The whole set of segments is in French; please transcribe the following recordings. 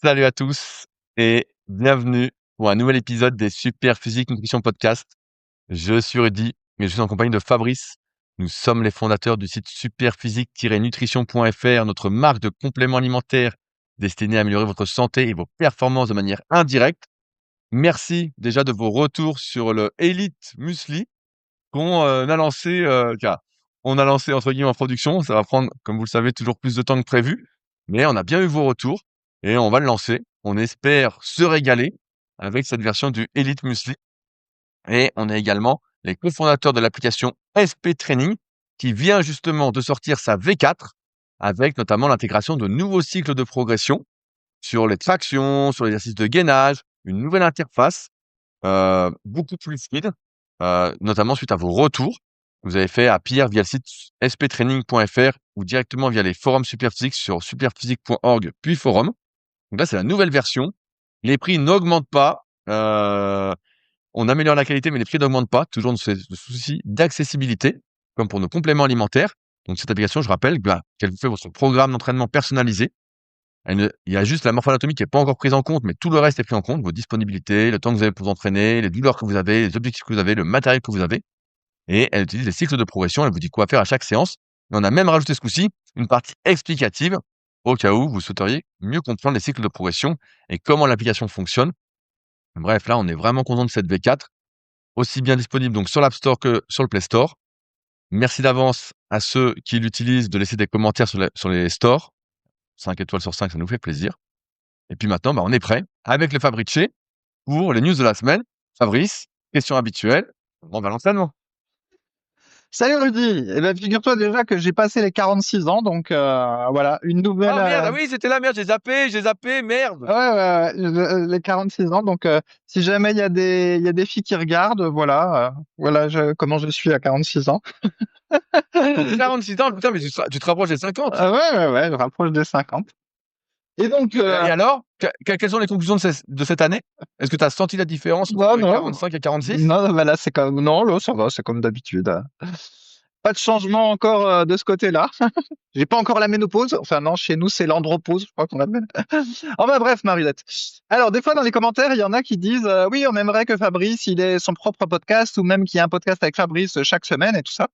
Salut à tous et bienvenue pour un nouvel épisode des Super Physique Nutrition Podcast. Je suis Rudy et je suis en compagnie de Fabrice. Nous sommes les fondateurs du site superphysique-nutrition.fr, notre marque de compléments alimentaires destinée à améliorer votre santé et vos performances de manière indirecte. Merci déjà de vos retours sur le Elite Muesli qu'on a lancé, on a lancé entre guillemets en production. Ça va prendre, comme vous le savez, toujours plus de temps que prévu, mais on a bien eu vos retours et on va le lancer. On espère se régaler avec cette version du Elite Muesli. Et on est également les cofondateurs de l'application SP Training qui vient justement de sortir sa V4 avec notamment l'intégration de nouveaux cycles de progression sur les tractions, sur l'exercice de gainage, une nouvelle interface beaucoup plus fluide, notamment suite à vos retours que vous avez fait à Pierre via le site sptraining.fr ou directement via les forums Superphysique sur superphysique.org puis forum. Donc là, c'est la nouvelle version. Les prix n'augmentent pas. On améliore la qualité, mais les prix n'augmentent pas. Toujours de ce souci d'accessibilité, comme pour nos compléments alimentaires. Donc cette application, je rappelle, qu'elle vous fait votre programme d'entraînement personnalisé. Il y a juste la morpho-anatomie qui n'est pas encore prise en compte, mais tout le reste est pris en compte. Vos disponibilités, le temps que vous avez pour vous entraîner, les douleurs que vous avez, les objectifs que vous avez, le matériel que vous avez. Et elle utilise les cycles de progression. Elle vous dit quoi faire à chaque séance. Et on a même rajouté ce coup-ci une partie explicative au cas où vous souhaiteriez mieux comprendre les cycles de progression et comment l'application fonctionne. Bref, là, on est vraiment content de cette V4, aussi bien disponible donc sur l'App Store que sur le Play Store. Merci d'avance à ceux qui l'utilisent de laisser des commentaires sur les stores. 5 étoiles sur 5, ça nous fait plaisir. Et puis maintenant, on est prêt avec le Fabrice pour les news de la semaine. Fabrice, question habituelle, on va l'entraînement. Salut Rudy, eh ben, figure-toi déjà que j'ai passé les 46 ans, donc voilà, une nouvelle... Oh merde, ah oui, c'était la merde, j'ai zappé, merde. les 46 ans, donc si jamais il y a des filles qui regardent, voilà comment je suis à 46 ans. 46 ans, putain, mais tu te rapproches des 50. Je rapproche des 50. Et donc, Et alors, quelles sont les conclusions de cette année? Est-ce que tu as senti la différence non, entre non, 45 et 46? non, bah là c'est comme... Non, là ça va, c'est comme d'habitude. Pas de changement encore de ce côté-là. J'ai pas encore la ménopause. Enfin non, chez nous c'est l'andropause, je crois qu'on appelle. Enfin bref, Marilette. Alors des fois dans les commentaires, il y en a qui disent oui, on aimerait que Fabrice il ait son propre podcast ou même qu'il y ait un podcast avec Fabrice chaque semaine et tout ça.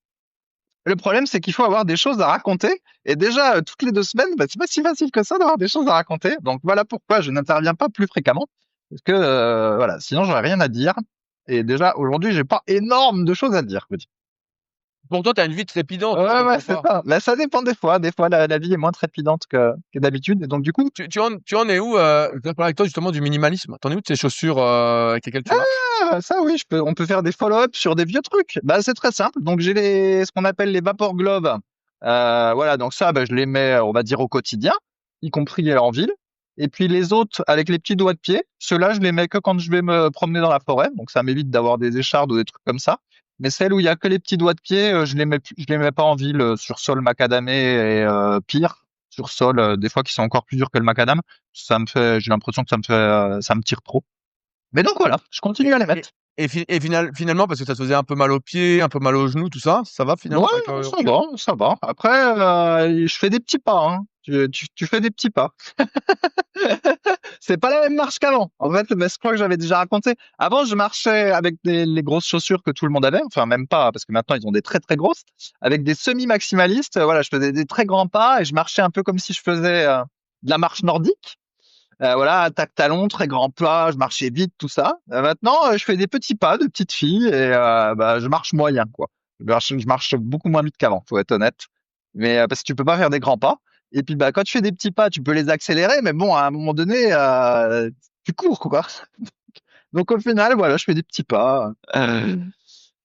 Le problème c'est qu'il faut avoir des choses à raconter et déjà toutes les 2 semaines, c'est pas si facile que ça d'avoir des choses à raconter. Donc voilà pourquoi je n'interviens pas plus fréquemment parce que voilà, sinon j'aurais rien à dire. Et déjà aujourd'hui, j'ai pas énorme de choses à dire. Pour toi, tu as une vie trépidante, je Ouais, comprends c'est pas. ça. Mais ça dépend des fois. Des fois, la vie est moins trépidante que d'habitude. Et donc, du coup, Tu en es où je vais parler avec toi justement du minimalisme. T'en es où de ces chaussures avec lesquelles tu marches? ça, oui, on peut faire des follow-up sur des vieux trucs. Bah, c'est très simple. Donc, j'ai ce qu'on appelle les Vapor Globe. Voilà. Donc, ça, je les mets, on va dire, au quotidien, y compris en ville. Et puis, les autres, avec les petits doigts de pied, ceux-là, je les mets que quand je vais me promener dans la forêt. Donc, ça m'évite d'avoir des échardes ou des trucs comme ça. Mais celles où il y a que les petits doigts de pied, je les mets pas en ville sur sol macadamé et pire sur sol, des fois qui sont encore plus durs que le macadam. J'ai l'impression que ça me tire trop. Mais donc voilà, je continue Et, à les et, mettre. finalement, parce que ça te faisait un peu mal aux pieds, un peu mal aux genoux, tout ça, ça va Ouais, finalement avec le ça recul? va, ça va. Après, je fais des petits pas, hein. Tu fais des petits pas. C'est pas la même marche qu'avant. En fait, je crois que j'avais déjà raconté. Avant, je marchais avec les grosses chaussures que tout le monde avait. Enfin, même pas, parce que maintenant, ils ont des très, très grosses. Avec des semi-maximalistes. Voilà, je faisais des très grands pas et je marchais un peu comme si je faisais de la marche nordique. Voilà, attaque talon, très grand pas, je marchais vite, tout ça. Maintenant, je fais des petits pas de petite fille et je marche moyen, quoi. Je marche beaucoup moins vite qu'avant, faut être honnête. Mais parce que tu peux pas faire des grands pas. Et puis quand tu fais des petits pas, tu peux les accélérer, mais bon, à un moment donné, tu cours, quoi. Donc au final, voilà, je fais des petits pas.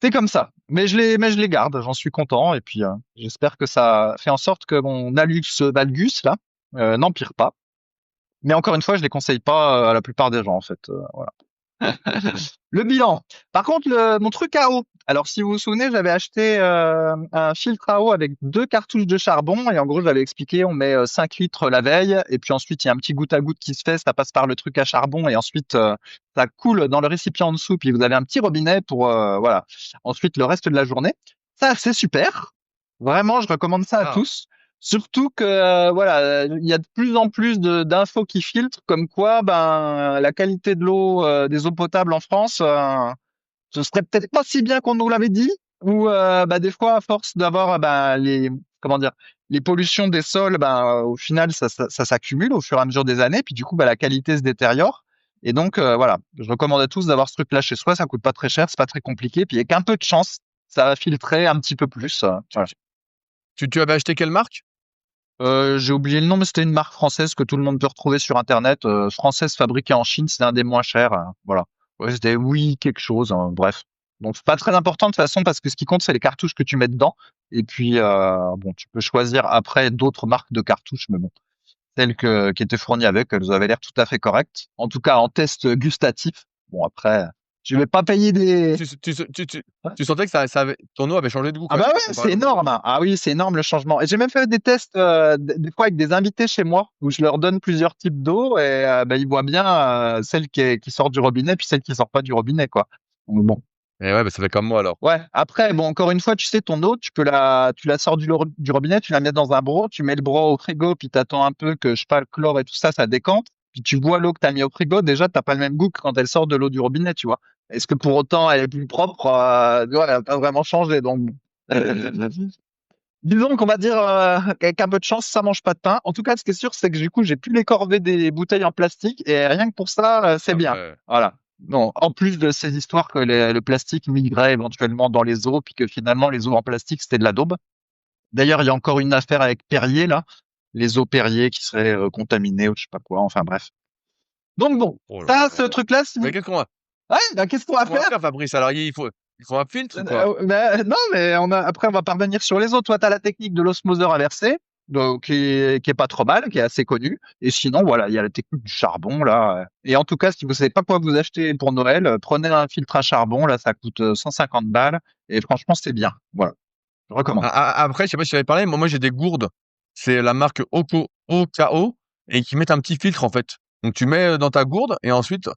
C'est comme ça. Mais je les garde, j'en suis content. Et puis j'espère que ça fait en sorte que mon hallux valgus là n'empire pas. Mais encore une fois, je les conseille pas à la plupart des gens en fait. Voilà. Le bilan. Par contre, mon truc à eau. Alors, si vous vous souvenez, j'avais acheté un filtre à eau avec 2 cartouches de charbon et en gros, j'avais expliqué, on met 5 litres la veille et puis ensuite, il y a un petit goutte à goutte qui se fait, ça passe par le truc à charbon et ensuite, ça coule dans le récipient en dessous puis vous avez un petit robinet pour, voilà. Ensuite, le reste de la journée. Ça, c'est super. Vraiment, je recommande ça à Ah, tous. Surtout que voilà, il y a de plus en plus d'infos qui filtrent, comme quoi ben la qualité de l'eau, des eaux potables en France, ce serait peut-être pas si bien qu'on nous l'avait dit, ou bah, des fois à force d'avoir ben les comment dire les pollutions des sols, ben au final ça s'accumule au fur et à mesure des années, puis du coup bah, la qualité se détériore. Et donc voilà, je recommande à tous d'avoir ce truc-là chez soi, ça coûte pas très cher, c'est pas très compliqué, puis avec un peu de chance, ça va filtrer un petit peu plus. Tu, Voilà. tu, tu avais acheté quelle marque? J'ai oublié le nom, mais c'était une marque française que tout le monde peut retrouver sur Internet, française fabriquée en Chine, c'est un des moins chers. Voilà. Ouais, c'était oui quelque chose. Bref. Donc c'est pas très important de toute façon parce que ce qui compte c'est les cartouches que tu mets dedans. Et puis bon, tu peux choisir après d'autres marques de cartouches, mais bon, celles qui étaient fournies avec, elles avaient l'air tout à fait correctes. En tout cas en test gustatif. Bon après, je vais pas payer des. Tu, tu, tu, tu, tu sentais que ton eau avait changé de goût Ah quand bah même, ouais, c'est comparé à l'autre fois. énorme. Ah oui, c'est énorme le changement. Et j'ai même fait des tests des fois avec des invités chez moi où je leur donne plusieurs types d'eau et bah, ils voient bien celle qui sort du robinet puis celle qui sort pas du robinet quoi. Donc, bon. Et ouais, bah, ça fait comme moi alors. Ouais, après bon encore une fois, tu sais ton eau, tu la sors du robinet, tu la mets dans un broc, tu mets le broc au frigo puis t'attends un peu que je sais pas le chlore et tout ça décante. Puis tu bois l'eau que t'as mis au frigo, déjà t'as pas le même goût que quand elle sort de l'eau du robinet, tu vois. Est-ce que pour autant elle est plus propre? Tu vois, elle a pas vraiment changé donc bon. Disons qu'on va dire qu'avec un peu de chance, ça mange pas de pain. En tout cas, ce qui est sûr, c'est que du coup, j'ai plus les corvées des bouteilles en plastique et rien que pour ça, c'est Ah bien. ouais. Voilà. Non, en plus de ces histoires que le plastique migrait éventuellement dans les eaux, puis que finalement les eaux en plastique c'était de la daube. D'ailleurs, il y a encore une affaire avec Perrier là, les eaux Perrier qui seraient contaminées ou je sais pas quoi. Enfin bref. Donc bon, Oh là ça, ce là. truc-là, si vous... Mais Ouais, ben, qu'est-ce qu'on va qu'est-ce qu'on va faire? faire, Fabrice? Alors, il faut un filtre, quoi. Non, mais après, on va parvenir sur les autres. Toi, tu as la technique de l'osmoseur inversé, donc, qui est pas trop mal, qui est assez connue. Et sinon, voilà, il y a la technique du charbon, là. Et en tout cas, si vous savez pas quoi vous acheter pour Noël, prenez un filtre à charbon, là, ça coûte 150 balles. Et franchement, c'est bien. Voilà, je recommande. Après, je sais pas si tu avais parlé, moi j'ai des gourdes. C'est la marque OKO et qui mettent un petit filtre en fait. Donc tu mets dans ta gourde et ensuite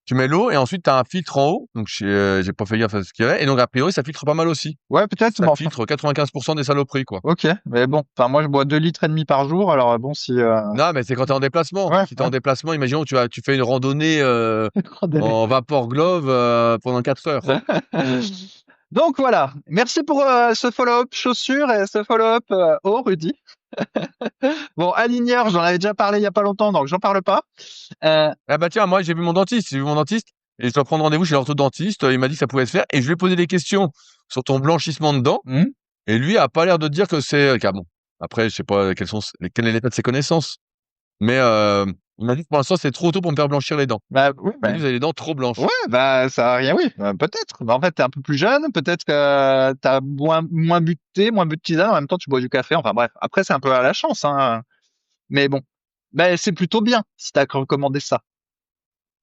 tu mets l'eau et ensuite tu as un filtre en haut. Donc j'ai pas fait gaffe à ce qu'il y avait. Et donc a priori ça filtre pas mal aussi. Ouais, peut-être, Ça mais te enfin, filtre 95% des saloperies quoi. ok. Mais bon, enfin, moi, je bois 2,5 litres par jour. Alors, bon, si, Non mais c'est quand t'es en déplacement. ouais, Si t'es ouais. en déplacement, imaginons tu fais une randonnée en vapeur glove pendant 4 heures. Donc voilà, merci pour ce follow-up chaussures et ce follow-up eau, Rudy. Bon, aligneur, j'en avais déjà parlé il y a pas longtemps, donc j'en parle pas. Euh, Ah bah tiens, moi j'ai vu mon dentiste et je dois prendre rendez-vous chez l'orthodontiste. Il m'a dit que ça pouvait se faire et je lui ai posé des questions sur ton blanchissement de dents. hmm, Et lui a pas l'air de dire que c'est car bon, après je sais pas quel est l'état de ses connaissances, mais il m'a dit que pour l'instant c'est trop tôt pour me faire blanchir les dents. bah, oui, Il m'a dit: «Vous avez les dents trop ouais, blanches». bah ça a rien, oui, peut-être. Bah, en fait, t'es un peu plus jeune, peut-être que t'as moins bu de thé, moins bu de tisane, en même temps tu bois du café. Enfin bref, après c'est un peu à la chance, hein. Mais bon, bah c'est plutôt bien si t'as recommandé ça.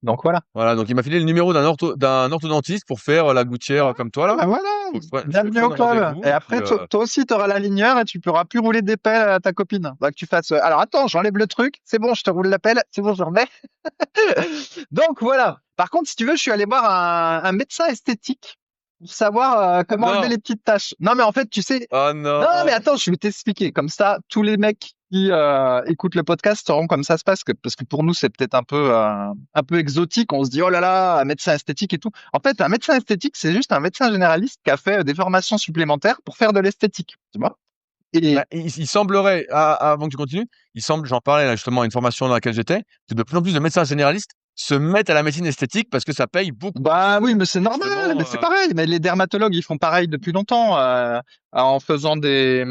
Donc voilà. Voilà, donc il m'a filé le numéro d'un orthodontiste pour faire la gouttière comme toi Ah, là. bah voilà, Faut que je bienvenue au prenne club. rendez-vous Et et puis, après, toi aussi, tu auras la ligneur et tu pourras plus rouler des pelles à ta copine. Bah, que tu fasses. Alors attends, j'enlève le truc. C'est bon, je te roule la pelle. C'est bon, je remets. Donc voilà. Par contre, si tu veux, je suis allé voir un médecin esthétique pour savoir comment enlever non! les petites taches. Non, mais en fait, tu sais. Oh Non, mais non! attends, je vais t'expliquer. Comme ça, tous les mecs qui écoutent le podcast sauront comme ça se passe. Parce que pour nous, c'est peut-être un peu exotique. On se dit, oh là là, un médecin esthétique et tout. En fait, un médecin esthétique, c'est juste un médecin généraliste qui a fait des formations supplémentaires pour faire de l'esthétique. Tu vois? Et Bah, il semblerait, avant que tu continues, j'en parlais là justement à une formation dans laquelle j'étais, que de plus en plus de médecins généralistes se mettent à la médecine esthétique parce que ça paye beaucoup. bah oui, mais c'est normal, mais Justement, c'est pareil. Mais les dermatologues, ils font pareil depuis longtemps, en faisant des.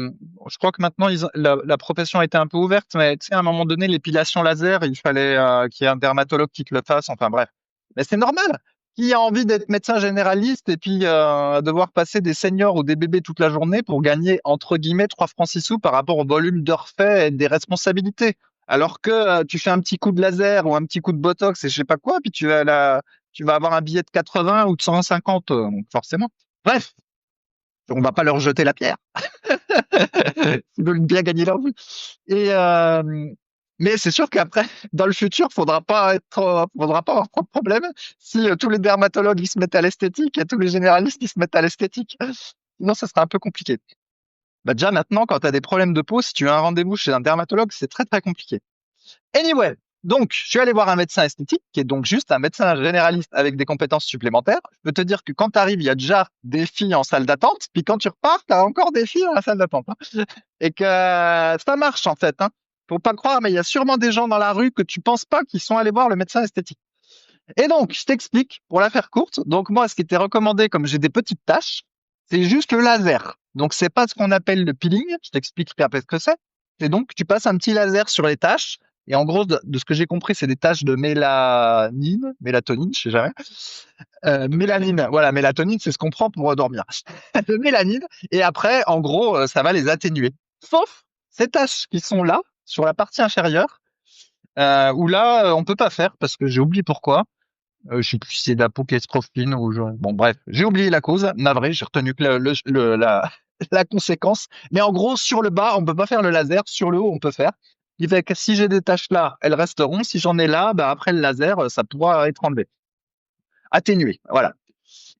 Je crois que maintenant, la profession a été un peu ouverte, mais tu sais, à un moment donné, l'épilation laser, il fallait qu'il y ait un dermatologue qui te le fasse. Enfin bref, mais c'est normal. Qui a envie d'être médecin généraliste et puis devoir passer des seniors ou des bébés toute la journée pour gagner entre guillemets 3 francs 6 sous par rapport au volume d'heures fait et des responsabilités. Alors que tu fais un petit coup de laser ou un petit coup de botox et je sais pas quoi, puis tu vas avoir un billet de 80 ou de 150, donc forcément. Bref, on va pas leur jeter la pierre. Ils veulent bien gagner leur vie. Et mais c'est sûr qu'après, dans le futur, faudra pas avoir trop de problème si tous les dermatologues ils se mettent à l'esthétique et tous les généralistes ils se mettent à l'esthétique. Sinon, ça sera un peu compliqué. Bah déjà maintenant, quand tu as des problèmes de peau, si tu as un rendez-vous chez un dermatologue, c'est très très compliqué. Anyway, donc je suis allé voir un médecin esthétique, qui est donc juste un médecin généraliste avec des compétences supplémentaires. Je peux te dire que quand tu arrives, il y a déjà des filles en salle d'attente, puis quand tu repars, tu as encore des filles dans la salle d'attente, hein. Et que ça marche en fait, hein. Faut pas croire, mais il y a sûrement des gens dans la rue que tu penses pas qui sont allés voir le médecin esthétique. Et donc, je t'explique, pour la faire courte. Donc, moi, ce qui était recommandé, comme j'ai des petites taches, c'est juste le laser. Donc, c'est pas ce qu'on appelle le peeling. Je t'explique après ce que c'est. C'est donc, tu passes un petit laser sur les taches. Et en gros, de ce que j'ai compris, c'est des taches de mélatonine, je sais jamais. Mélanine, voilà, mélatonine, c'est ce qu'on prend pour dormir. De mélanine. Et après, en gros, ça va les atténuer. Sauf ces taches qui sont là, sur la partie inférieure, où là, on peut pas faire parce que j'ai oublié pourquoi. Je sais plus si c'est de la peau qui est trop fine ou bon bref, j'ai oublié la cause. Navré, j'ai retenu que la la conséquence. Mais en gros, sur le bas, on peut pas faire le laser. Sur le haut, on peut faire. Il fait que si j'ai des taches là, elles resteront. Si j'en ai là, bah après le laser, ça pourra être enlevé, atténué. Voilà.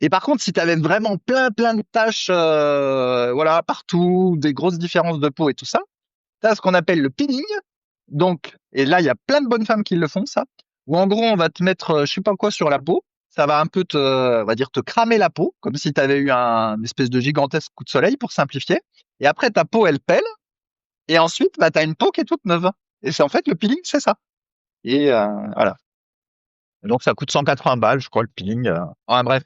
Et par contre, si tu avais vraiment plein de taches, voilà, partout, des grosses différences de peau et tout ça, tu as ce qu'on appelle le peeling. Donc, et là, il y a plein de bonnes femmes qui le font, ça. Où en gros, on va te mettre, je sais pas quoi sur la peau. Ça va un peu on va dire, te cramer la peau, comme si tu avais eu une espèce de gigantesque coup de soleil, pour simplifier. Et après, ta peau, elle pèle. Et ensuite, bah, tu as une peau qui est toute neuve. Et c'est en fait, le peeling, c'est ça. Et voilà. Donc, ça coûte 180 balles, je crois, le peeling. Enfin, bref.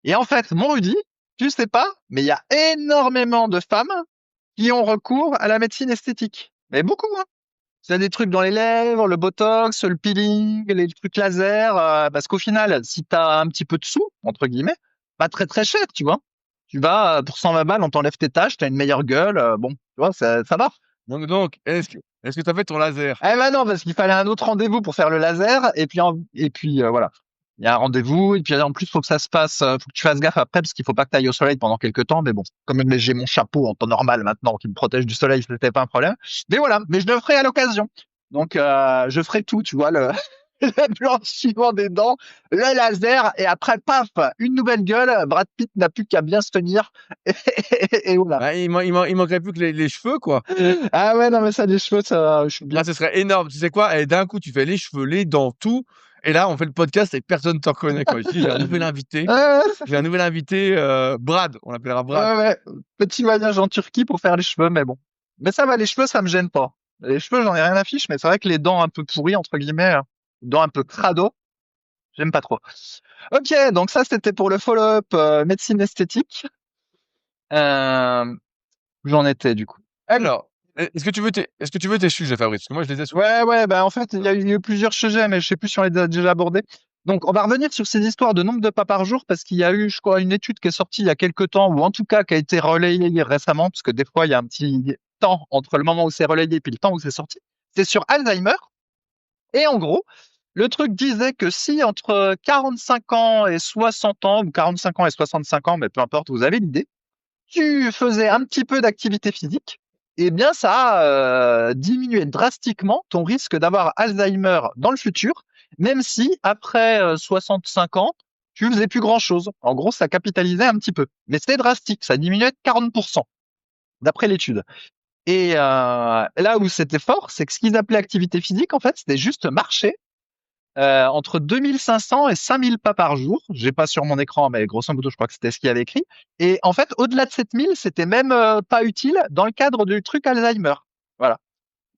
Et en fait, mon Rudy, tu sais pas, mais il y a énormément de femmes qui ont recours à la médecine esthétique. Mais beaucoup, hein. C'est des trucs dans les lèvres, le botox, le peeling, les trucs laser, parce qu'au final, si tu as un petit peu de sous, entre guillemets, pas très très cher, tu vois. Tu vas, pour 120 balles, on t'enlève tes taches, tu as une meilleure gueule, bon, tu vois, ça va. Donc, est-ce que tu as fait ton laser? Eh ben non, parce qu'il fallait un autre rendez-vous pour faire le laser, et puis voilà. Il y a un rendez-vous, et puis en plus, faut que ça se passe, faut que tu fasses gaffe après, parce qu'il faut pas que tu ailles au soleil pendant quelques temps, mais bon, comme j'ai mon chapeau en temps normal maintenant, qui me protège du soleil, c'était pas un problème. Mais voilà, mais je le ferai à l'occasion. Donc, je ferai tout, tu vois, le, le blanchiment des dents, le laser, et après, paf, une nouvelle gueule, Brad Pitt n'a plus qu'à bien se tenir, et voilà. Bah, il manquerait plus que les cheveux, quoi. Ah ouais, non, mais ça, les cheveux, ça, je suis bien. Là, ce serait énorme. Tu sais quoi? Et d'un coup, tu fais les cheveux, les dents, tout. Et là, on fait le podcast et personne t'en connaît, quoi. Je dis, j'ai un nouvel invité. Ouais, J'ai un nouvel invité, Brad. On l'appellera Brad. ouais, ouais. Petit voyage en Turquie pour faire les cheveux, mais bon. Mais ça va, les cheveux, ça me gêne pas. Les cheveux, j'en ai rien à fiche, mais c'est vrai que les dents un peu pourries, entre guillemets, dents un peu crado, j'aime pas trop. Ok, donc ça, c'était pour le follow-up médecine esthétique. Euh, où j'en étais, du coup. Alors, est-ce que tu veux tes sujets, Fabrice? Parce que moi, je les ai sous. Ouais, ouais, bah en fait, il y a eu plusieurs sujets, mais je sais plus si on les a déjà abordés. Donc, on va revenir sur ces histoires de nombre de pas par jour, parce qu'il y a eu, je crois, une étude qui est sortie il y a quelques temps, ou en tout cas qui a été relayée récemment, parce que des fois, il y a un petit temps entre le moment où c'est relayé et puis le temps où c'est sorti. C'est sur Alzheimer. Et en gros, le truc disait que si entre 45 ans et 60 ans, ou 45 ans et 65 ans, mais peu importe, vous avez l'idée, tu faisais un petit peu d'activité physique, eh bien, ça a diminué drastiquement ton risque d'avoir Alzheimer dans le futur, même si après 65 ans, tu faisais plus grand-chose. En gros, ça capitalisait un petit peu. Mais c'était drastique, ça diminuait de 40%, d'après l'étude. Et là où c'était fort, c'est que ce qu'ils appelaient activité physique, en fait, c'était juste marcher entre 2500 et 5000 pas par jour. J'ai pas sur mon écran, mais grosso modo, je crois que c'était ce qu'il y avait écrit. Et en fait, au-delà de 7000, c'était même pas utile dans le cadre du truc Alzheimer. Voilà.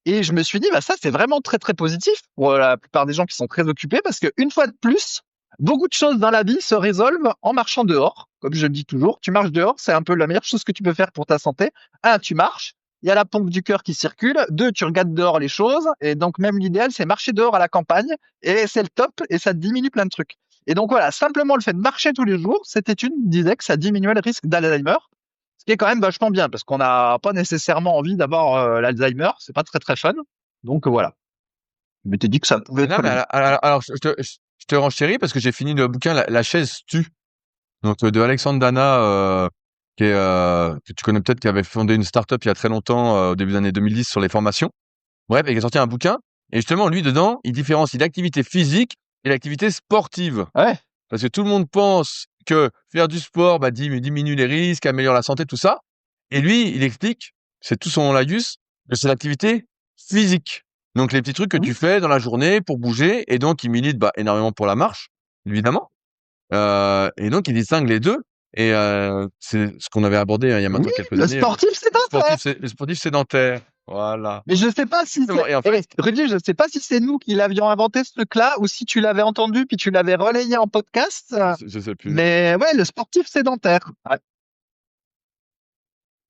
Et je me suis dit, bah ça, c'est vraiment très très positif pour la plupart des gens qui sont très occupés, parce que une fois de plus, beaucoup de choses dans la vie se résolvent en marchant dehors. Comme je le dis toujours, tu marches dehors, c'est un peu la meilleure chose que tu peux faire pour ta santé. Un, tu marches. Il y a la pompe du cœur qui circule. Deux, tu regardes dehors les choses. Et donc, même l'idéal, c'est marcher dehors à la campagne. Et c'est le top. Et ça diminue plein de trucs. Et donc, voilà, simplement le fait de marcher tous les jours, cette étude disait que ça diminuait le risque d'Alzheimer. Ce qui est quand même vachement bien, parce qu'on n'a pas nécessairement envie d'avoir l'Alzheimer. C'est pas très, très fun. Donc, voilà. Je m'étais dit que ça pouvait Non, être mais bien. alors, je te renchéris parce que j'ai fini le bouquin La chaise tue. Donc, de Alexandre Dana, que tu connais peut-être, qui avait fondé une start-up il y a très longtemps, au début des années 2010 sur les formations. Bref, et qui a sorti un bouquin. Et justement, lui, dedans, il différencie l'activité physique et l'activité sportive. Ouais. Parce que tout le monde pense que faire du sport, bah, diminue les risques, améliore la santé, tout ça. Et lui, il explique c'est tout son nom laïus, que c'est l'activité physique. Donc les petits trucs que Mmh. tu fais dans la journée pour bouger, et donc il milite énormément pour la marche, évidemment. Et donc il distingue les deux. Et c'est ce qu'on avait abordé il y a Oui, maintenant quelques le années. sportif sédentaire. Le sportif sédentaire. Voilà. Mais je sais pas si Exactement. c'est, Et en fait, Rudy, je sais pas si c'est nous qui l'avions inventé ce truc-là ou si tu l'avais entendu puis tu l'avais relayé en podcast. je sais plus. Mais ouais, le sportif sédentaire. Ouais.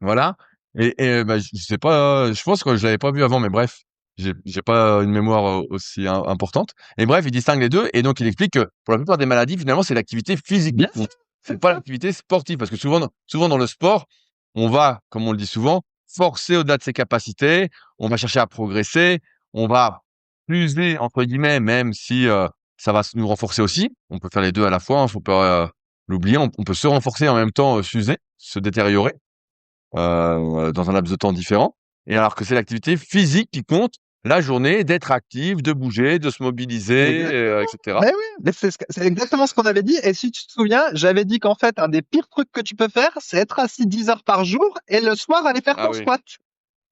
Voilà. Et je sais pas, je pense que je l'avais pas vu avant, mais bref, j'ai pas une mémoire aussi importante. Et bref, il distingue les deux, et donc il explique que pour la plupart des maladies, finalement, c'est l'activité physique qui Bien sûr, compte. C'est c'est pas ça. l'activité sportive, parce que souvent dans le sport, on va, comme on le dit souvent, forcer au-delà de ses capacités, on va chercher à progresser, on va «user» entre guillemets, même si ça va nous renforcer aussi. On peut faire les deux à la fois, hein, faut pas l'oublier. On peut se renforcer en même temps, s'user, se détériorer dans un laps de temps différent. Et alors que c'est l'activité physique qui compte, la journée, d'être actif, de bouger, de se mobiliser, Exactement. etc. Mais oui, mais c'est exactement ce qu'on avait dit. Et si tu te souviens, j'avais dit qu'en fait, un des pires trucs que tu peux faire, c'est être assis 10 heures par jour et le soir aller faire Ah ton oui. squat.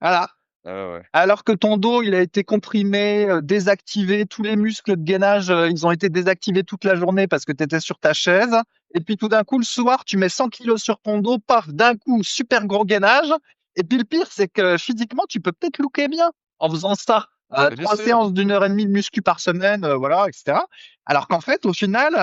Voilà. Ah ouais, ouais. Alors que ton dos, il a été comprimé, désactivé, tous les muscles de gainage, ils ont été désactivés toute la journée parce que tu étais sur ta chaise. Et puis tout d'un coup, le soir, tu mets 100 kilos sur ton dos, paf, d'un coup, super gros gainage. Et puis le pire, c'est que physiquement, tu peux peut-être looker bien en faisant ça. Mais bien Trois sûr. séances d'1 heure et demie de muscu par semaine, voilà, etc. Alors qu'en fait, au final,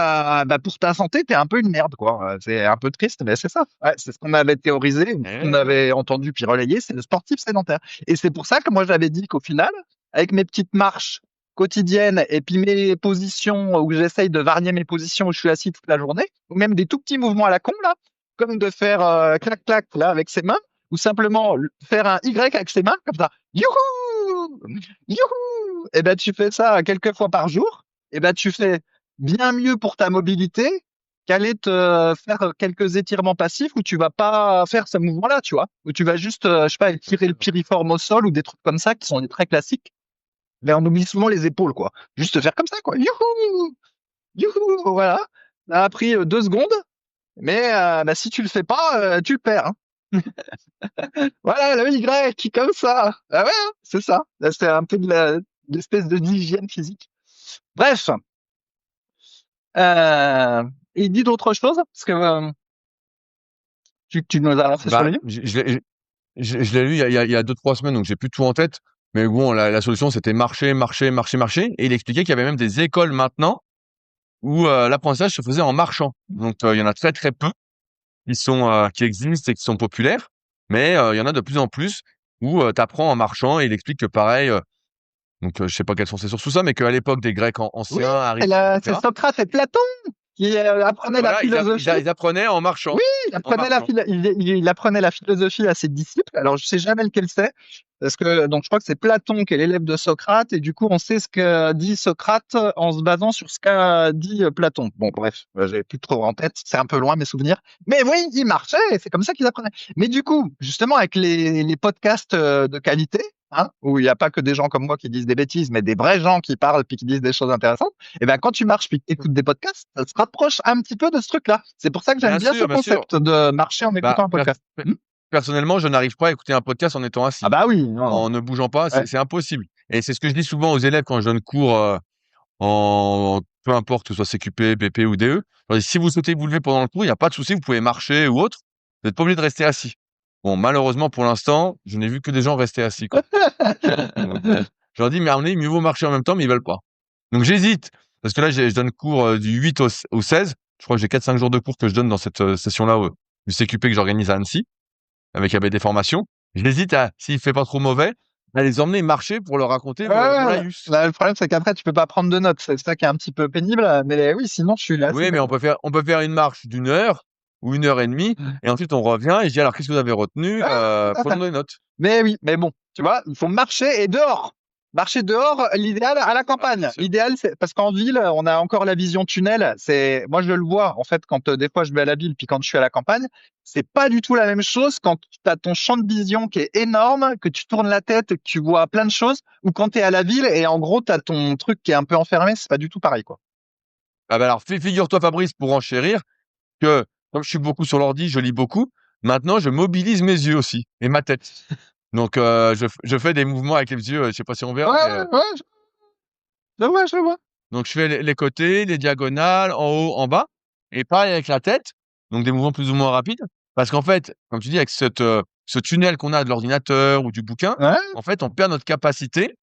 pour ta santé, t'es un peu une merde, quoi. C'est un peu triste, mais c'est ça. Ouais, c'est ce qu'on avait théorisé, ou ce qu'on Eh, avait entendu puis relayé, c'est le sportif sédentaire. Et c'est pour ça que moi, j'avais dit qu'au final, avec mes petites marches quotidiennes et puis mes positions où j'essaye de varier mes positions où je suis assis toute la journée, ou même des tout petits mouvements à la con, là, comme de faire clac-clac là avec ses mains, ou simplement faire un Y avec ses mains, comme ça. Youhou! Youhou! Et ben, tu fais ça quelques fois par jour. Et ben, tu fais bien mieux pour ta mobilité qu'aller te faire quelques étirements passifs où tu vas pas faire ce mouvement-là, tu vois, où tu vas juste, je sais pas, bien étirer le sûr. piriforme au sol ou des trucs comme ça qui sont des très classiques. Mais on oublie souvent les épaules, quoi. Juste faire comme ça, quoi. Youhou! Youhou! Voilà. Ça a pris 2 secondes, mais si tu le fais pas, tu le perds. Hein. Voilà, le Y, qui comme ça. Ah ouais, hein, c'est ça. Là, c'est un peu de l'espèce de d'hygiène physique. Bref, euh, il dit d'autres choses parce que tu nous as lancé sur le livre. Je l'ai lu il y a 2-3 semaines, donc j'ai plus tout en tête. Mais bon, la solution, c'était marcher, marcher, marcher, marcher. Et il expliquait qu'il y avait même des écoles maintenant où l'apprentissage se faisait en marchant. Donc il y en a très très peu qui existent et qui sont populaires, mais il y en a de plus en plus où tu apprends en marchant. Et il explique que pareil, donc je sais pas quelles sont ses sources tout ça, mais qu'à l'époque des Grecs Oui, anciens, c'est etc. Socrate et Platon qui apprenaient la Voilà, philosophie. ils apprenaient en marchant, Oui, en marchant. il apprenait la philosophie à ses disciples. Alors, je sais jamais lequel c'est, parce que donc je crois que c'est Platon qui est l'élève de Socrate, et du coup, on sait ce que dit Socrate en se basant sur ce qu'a dit Platon. Bon, bref, j'ai plus trop en tête, c'est un peu loin mes souvenirs. Mais oui, il marchait, et c'est comme ça qu'ils apprenaient. Mais du coup, justement, avec les podcasts de qualité, hein, où il n'y a pas que des gens comme moi qui disent des bêtises, mais des vrais gens qui parlent puis qui disent des choses intéressantes. Et ben, quand tu marches puis que tu écoutes des podcasts, ça se rapproche un petit peu de ce truc-là. C'est pour ça que j'aime Bien bien ce sûr, bien sûr. concept de marcher en Bah, écoutant un podcast. Hmm. personnellement, je n'arrive pas à écouter un podcast en étant Ah assis, bah oui, non, non. en ne bougeant pas, Ouais. c'est impossible. Et c'est ce que je dis souvent aux élèves quand je donne cours en peu importe que ce soit CQP, BP ou DE. Je leur dis, si vous souhaitez vous lever pendant le cours, il n'y a pas de souci, vous pouvez marcher ou autre. Vous n'êtes pas obligé de rester assis. Bon, malheureusement, pour l'instant, je n'ai vu que des gens rester assis, quoi. Donc, je leur dis, mais à mon avis, mieux vaut marcher en même temps, mais ils veulent pas. Donc, j'hésite. Parce que là, je donne cours du 8 au 16. Je crois que j'ai 4-5 jours de cours que je donne dans cette session-là du CQP que j'organise à Annecy, avec des formations. J'hésite à, s'il fait pas trop mauvais, à les emmener marcher pour leur raconter mon Ouais, laïus. là, le problème, c'est qu'après, tu peux pas prendre de notes. C'est ça qui est un petit peu pénible. Mais oui, sinon, je suis là assez Oui, mais d'accord. on peut faire une marche d'une heure ou 1 heure et demie, et ensuite on revient et je dis alors qu'est-ce que vous avez retenu? Ouais, tout à fait. Prenons des notes. Mais oui, mais bon, tu vois, il faut marcher et dehors. Marcher dehors, l'idéal à la Ah, bien campagne. sûr. L'idéal, c'est parce qu'en ville, on a encore la vision tunnel. C'est, moi, je le vois, en fait, quand des fois je vais à la ville, puis quand je suis à la campagne, c'est pas du tout la même chose quand tu as ton champ de vision qui est énorme, que tu tournes la tête, que tu vois plein de choses, ou quand tu es à la ville et en gros, tu as ton truc qui est un peu enfermé, c'est pas du tout pareil, quoi. Ah bah alors figure-toi Fabrice pour enchérir que comme je suis beaucoup sur l'ordi, je lis beaucoup. Maintenant, je mobilise mes yeux aussi et ma tête. Donc, je fais des mouvements avec les yeux, je sais pas si on Ouais, verra, mais, ouais, je vois. donc je fais les côtés, les diagonales, en haut, en bas et pareil avec la tête, donc des mouvements plus ou moins rapides. Parce qu'en fait, comme tu dis, avec ce tunnel qu'on a de l'ordinateur ou du bouquin, Ouais, en fait, on perd notre capacité,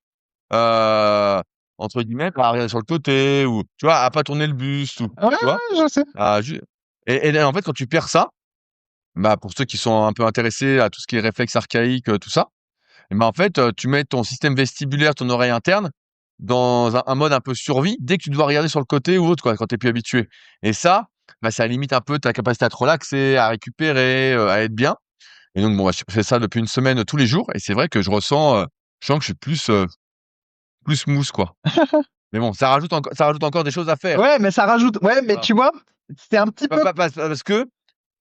heu, entre guillemets, à regarder sur le côté ou tu vois, à pas tourner le buste ou ouais, tu vois? je sais. À ju et là, en fait, quand tu perds ça, bah, pour ceux qui sont un peu intéressés à tout ce qui est réflexe archaïque, tout ça, et ben, en fait, tu mets ton système vestibulaire, ton oreille interne dans un mode un peu survie dès que tu dois regarder sur le côté ou autre quoi, quand tu es plus habitué et ça, bah, ça limite un peu ta capacité à te relaxer, à récupérer, à être bien et donc bon, bah, je fais ça depuis une semaine, tous les jours et c'est vrai que je sens que je suis plus smooth quoi. Mais bon, ça rajoute encore des choses à faire. Ouais, mais ça rajoute. Ouais, mais Voilà. tu vois, c'est un petit peu.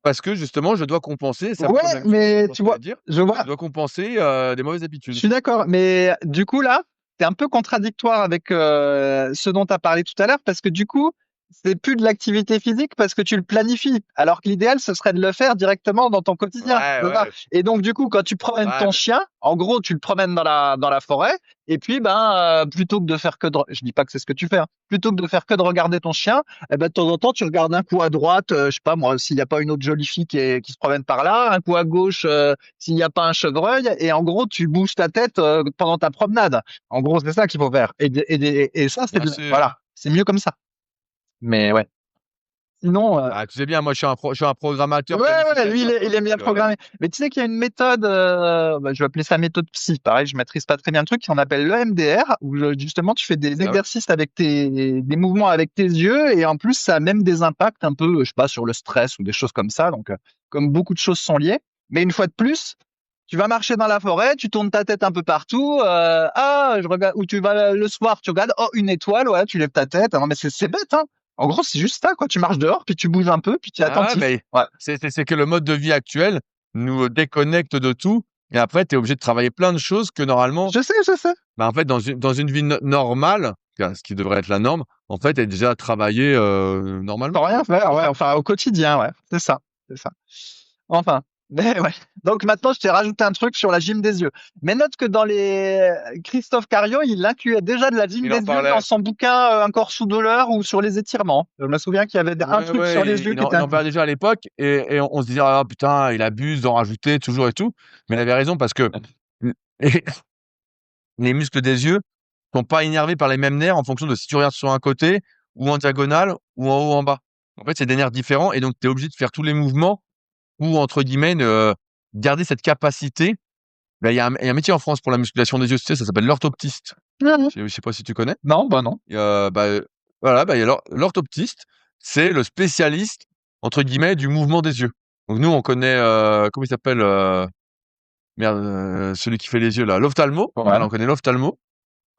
Parce que justement je dois compenser, c'est un peu Ouais, comme la musculation, je mais pense tu que tu vois, allais dire. je Je vois. dois compenser, des mauvaises Je habitudes. suis d'accord, mais du coup là, c'est un peu contradictoire avec ce dont tu as parlé tout à l'heure, parce que du coup, c'est plus de l'activité physique parce que tu le planifies, alors que l'idéal, ce serait de le faire directement dans ton quotidien. Ouais, C'est ça. ouais, Et donc du coup, quand tu promènes ouais, ton mais chien, en gros, tu le promènes dans la forêt, et puis plutôt que de faire que de, je dis pas que c'est ce que tu fais, hein, plutôt que de faire que de regarder ton chien, eh ben de temps en temps, tu regardes un coup à droite, je sais pas moi, s'il n'y a pas une autre jolie fille qui se promène par là, un coup à gauche. S'il n'y a pas un chevreuil, et en gros, tu bouges ta tête pendant ta promenade. En gros, c'est ça qu'il faut faire. Et ça, bien sûr. voilà, c'est mieux comme ça. Mais ouais. Sinon, Bah, tu sais bien, moi je suis un programmateur ouais, lui, planificateur quoi, il aime donc bien programmer. Mais tu sais qu'il y a une méthode, je vais appeler ça méthode psy. Pareil, je maîtrise pas très bien le truc, qu'on appelle l'EMDR, où justement tu fais des ah ouais? exercices avec des mouvements avec tes yeux, et en plus ça a même des impacts un peu, je sais pas, sur le stress ou des choses comme ça. Donc, comme beaucoup de choses sont liées. Mais une fois de plus, tu vas marcher dans la forêt, tu tournes ta tête un peu partout, je regarde, ou tu vas le soir, tu regardes, oh, une étoile, ouais, tu lèves ta tête. Ah non, mais c'est bête, hein. En gros, c'est juste ça, quoi. Tu marches dehors, puis tu bouges un peu, puis tu es Ah ouais, attentif. mais Ouais. c'est que le mode de vie actuel nous déconnecte de tout et après tu es obligé de travailler plein de choses que normalement, Je sais. bah, en fait dans une vie normale, ce qui devrait être la norme, en fait, est déjà travaillé, Sans normalement rien quoi. faire, ouais. Enfin, au quotidien, ouais. C'est ça. C'est ça. Enfin. Mais ouais. Donc maintenant, je t'ai rajouté un truc sur la gym des yeux. Mais note que dans les Christophe Cario, il incluait déjà de la gym Il des en yeux dans parlait. son bouquin Un corps sous douleur ou sur les étirements. Je me souviens qu'il y avait un Ouais, truc sur les ouais, yeux qui était il en inclus. parlait déjà à l'époque et on se disait: «Ah putain, il abuse d'en rajouter toujours et tout». Mais il avait raison parce que l les muscles des yeux sont pas innervés par les mêmes nerfs en fonction de si tu regardes sur un côté ou en diagonale ou en haut ou en bas. En fait, c'est des nerfs différents et donc tu es obligé de faire tous les mouvements ou entre guillemets garder cette capacité. Bah, il y a un métier en France pour la musculation des yeux, tu sais, ça s'appelle l'orthoptiste. Mhm. Je sais pas si tu connais? Non, bah non. Et voilà, bah, il y a l'orthoptiste, c'est le spécialiste entre guillemets «du mouvement des yeux». Donc nous, on connaît, comment il s'appelle, merde, celui qui fait les yeux là, l'ophtalmo. Ouais. Voilà, on connaît l'ophtalmo.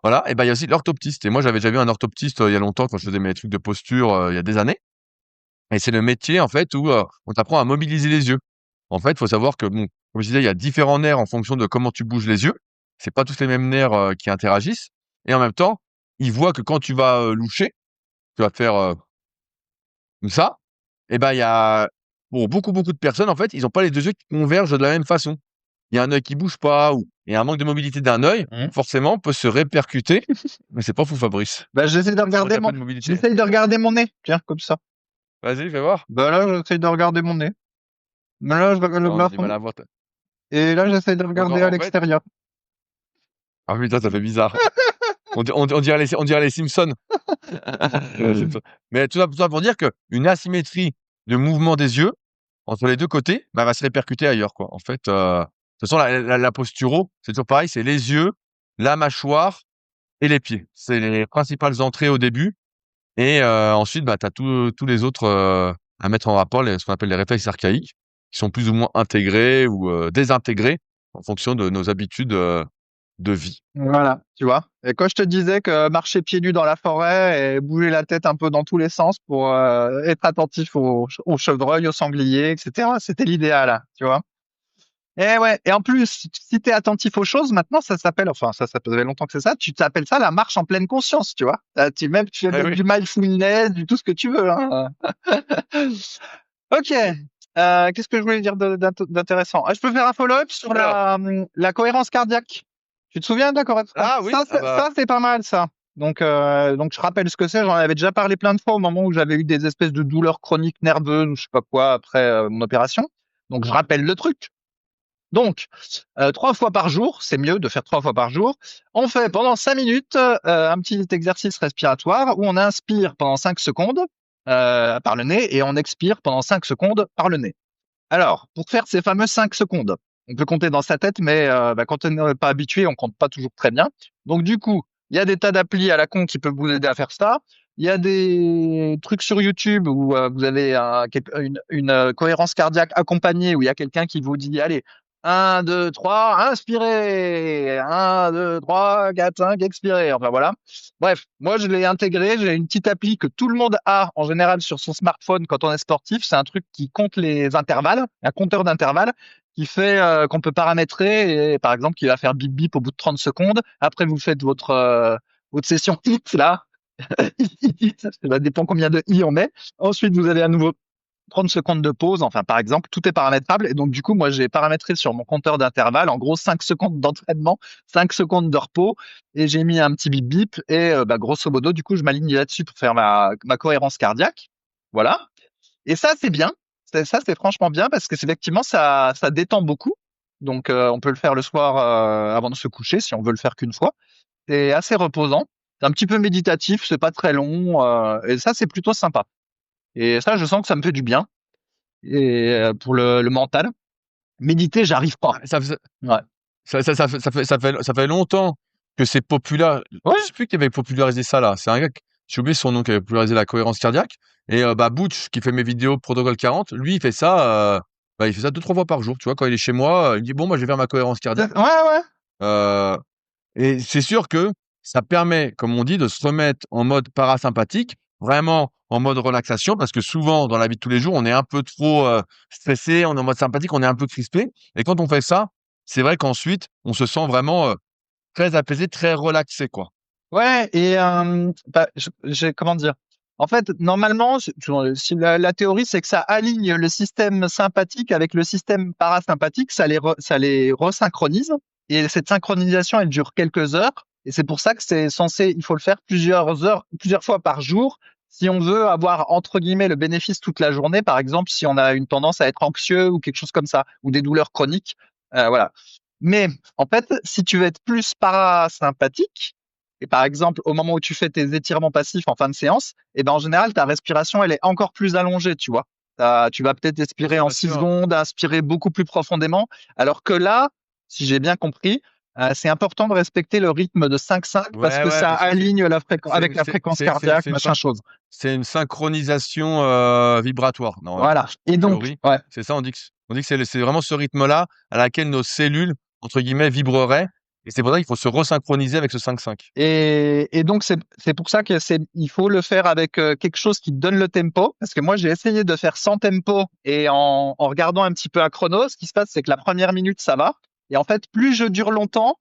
Voilà et ben, il y a aussi l'orthoptiste et moi, j'avais déjà vu un orthoptiste, il y a longtemps quand je faisais mes trucs de posture, il y a des années et c'est le métier en fait où, on t'apprend à mobiliser les yeux. En fait, il faut savoir que bon, comme je disais, il y a différents nerfs en fonction de comment tu bouges les yeux. C'est pas tous les mêmes nerfs, qui interagissent et en même temps, ils voient que quand tu vas, loucher, tu vas faire, comme ça et ben, il y a pour beaucoup de personnes, en fait, ils ont pas les 2 yeux qui convergent de la même façon. Il y a un œil qui bouge pas ou il y a un manque de mobilité d'un œil, Mhm. forcément peut se répercuter mais c'est pas fou Fabrice. Bah, Tu vois qu'il y a pas de mobilité? j'essaye de regarder mon nez. Tiens, comme ça. Vas-y, fais voir. Bah là, j'essaye de regarder mon nez. Mais là, je regarde le Non, j'ai du mal plafond. à voir ta Et là, j'essaye de donc regarder à en fait l'extérieur. ah putain, ça fait bizarre. On dirait les Simpsons. Les Simpsons. Mais tout ça pour dire qu'une asymétrie de mouvement des yeux entre les 2 côtés, bah, va se répercuter ailleurs, quoi. En fait, de toute façon la posturo, c'est toujours pareil, c'est les yeux, la mâchoire et les pieds. C'est les principales entrées au début et ensuite, bah, tu as tous les autres, à mettre en rapport, ce qu'on appelle les réflexes archaïques, qui sont plus ou moins intégrés ou désintégrés en fonction de nos habitudes, de vie. Voilà, tu vois. Et quand je te disais que marcher pieds nus dans la forêt et bouger la tête un peu dans tous les sens pour être attentif aux chevreuils, aux sangliers, etc., c'était l'idéal, hein, tu vois. Et ouais, et en plus, si tu es attentif aux choses, maintenant, ça s'appelle, enfin, ça fait longtemps que c'est ça, tu t'appelles ça la marche en pleine conscience, tu vois. Tu fais Eh même oui. du mindfulness, du tout ce que tu veux, hein. Ok. Qu'est-ce que je voulais dire d'intéressant? Je peux faire un follow-up sur Alors, la cohérence cardiaque. Tu te souviens de la cohérence cardiaque? ah oui, ah bah, Ça, c'est pas mal, ça. Donc, je rappelle ce que c'est. J'en avais déjà parlé plein de fois au moment où j'avais eu des espèces de douleurs chroniques nerveuses ou je sais pas quoi après mon opération. Donc, je rappelle le truc. Donc, 3 fois par jour, c'est mieux de faire 3 fois par jour. On fait pendant 5 minutes un petit exercice respiratoire où on inspire pendant 5 secondes par le nez et on expire pendant 5 secondes par le nez. Alors, pour faire ces fameux 5 secondes, on peut compter dans sa tête, mais quand on n'est pas habitué, on compte pas toujours très bien. Donc, du coup, il y a des tas d'applis à la con qui peuvent vous aider à faire ça. Il y a des trucs sur YouTube où vous avez une cohérence cardiaque accompagnée, où il y a quelqu'un qui vous dit, allez, 1, 2, 3, inspirez. 1, 2, 3, 4, 5, expirez. Enfin, voilà. Bref, moi, je l'ai intégré. J'ai une petite appli que tout le monde a en général sur son smartphone quand on est sportif. C'est un truc qui compte les intervalles, un compteur d'intervalles qui fait qu'on peut paramétrer et par exemple qui va faire bip bip au bout de 30 secondes. Après, vous faites votre session hit là. Ça dépend combien de i on met. Ensuite, vous avez à nouveau 30 secondes de pause. Enfin, par exemple, tout est paramétrable. Et donc, du coup, moi, j'ai paramétré sur mon compteur d'intervalle, en gros, 5 secondes d'entraînement, 5 secondes de repos. Et j'ai mis un petit bip bip. Et grosso modo, du coup, je m'aligne là-dessus pour faire ma cohérence cardiaque. Voilà. Et ça, c'est bien. Ça, c'est franchement bien parce que c'est effectivement, ça détend beaucoup. Donc, on peut le faire le soir avant de se coucher si on veut le faire qu'une fois. C'est assez reposant. C'est un petit peu méditatif, c'est pas très long. Et ça, c'est plutôt sympa. Et ça, je sens que ça me fait du bien et pour le mental. Méditer, j'arrive pas. ça, faisait- Ouais. ça fait longtemps que c'est populaire. Je Ouais. sais plus qui avait popularisé ça là. C'est un gars, j'ai oublié son nom, qui avait popularisé la cohérence cardiaque. Et bah Butch, qui fait mes vidéos Protocole 40, lui, il fait ça 2, 3 fois par jour. Tu vois, quand il est chez moi, il me dit bon, moi, je vais faire ma cohérence cardiaque. Ouais, ouais. Euh, et c'est sûr que ça permet, comme on dit, de se remettre en mode parasympathique, vraiment en mode relaxation, parce que souvent, dans la vie de tous les jours, on est un peu trop stressé, on est en mode sympathique, on est un peu crispé. Et quand on fait ça, c'est vrai qu'ensuite, on se sent vraiment très apaisé, très relaxé, quoi. Ouais. Et comment dire? En fait, normalement, si la théorie, c'est que ça aligne le système sympathique avec le système parasympathique, ça les resynchronise. Et cette synchronisation, elle dure quelques heures. Et c'est pour ça que il faut le faire plusieurs heures, plusieurs fois par jour, si on veut avoir, entre guillemets, le bénéfice toute la journée. Par exemple, si on a une tendance à être anxieux ou quelque chose comme ça, ou des douleurs chroniques. Voilà. Mais, en fait, si tu veux être plus parasympathique, et par exemple, au moment où tu fais tes étirements passifs en fin de séance, eh ben, en général, ta respiration, elle est encore plus allongée, tu vois. Tu vas peut-être Bien expirer sûr, en bien 6 sûr. secondes, inspirer beaucoup plus profondément. Alors que là, si j'ai bien compris, c'est important de respecter le rythme de 5-5 parce Ouais, que ouais, ça parce que aligne avec la fréquence cardiaque, c'est machin chose. c'est une synchronisation vibratoire. Non, Voilà. Et donc, théorie, ouais. c'est ça, on dit que c'est vraiment ce rythme-là à laquelle nos cellules, entre guillemets, vibreraient. Et c'est pour ça qu'il faut se resynchroniser avec ce 5-5. Et donc, c'est pour ça il faut le faire avec quelque chose qui donne le tempo. Parce que moi, j'ai essayé de faire sans tempo et en regardant un petit peu à chrono, ce qui se passe, c'est que la première minute, ça va. Et en fait, plus je dure longtemps,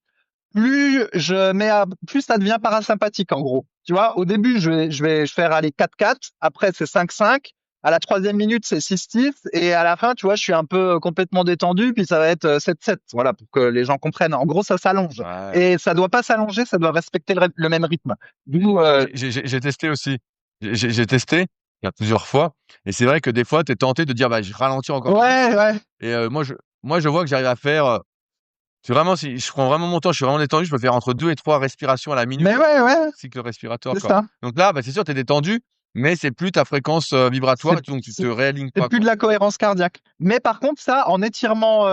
plus ça devient parasympathique, en gros. Tu vois, au début, je vais faire aller 4-4. Après, c'est 5-5. À la troisième minute, c'est 6-6. Et à la fin, tu vois, je suis un peu complètement détendu. Puis ça va être 7-7. Voilà, pour que les gens comprennent. En gros, ça s'allonge. Ouais. Et ça doit pas s'allonger, ça doit respecter le même rythme. D'où, J'ai testé aussi. J'ai testé il y a plusieurs fois. Et c'est vrai que des fois, tu es tenté de dire, bah, je ralentis encore plus. ouais, ouais. Et moi, je vois que j'arrive à faire. C'est vraiment, si je prends vraiment mon temps, je suis vraiment détendu, je peux faire entre 2 et 3 respirations à la minute, Mais ouais, ouais, cycle respiratoire, c'est quoi. ça. Donc là, bah, c'est sûr, tu es détendu, mais c'est plus ta fréquence C'est, vibratoire, et donc tu te c'est réalignes c'est pas, plus quoi. de la cohérence cardiaque. Mais par contre, ça, en étirement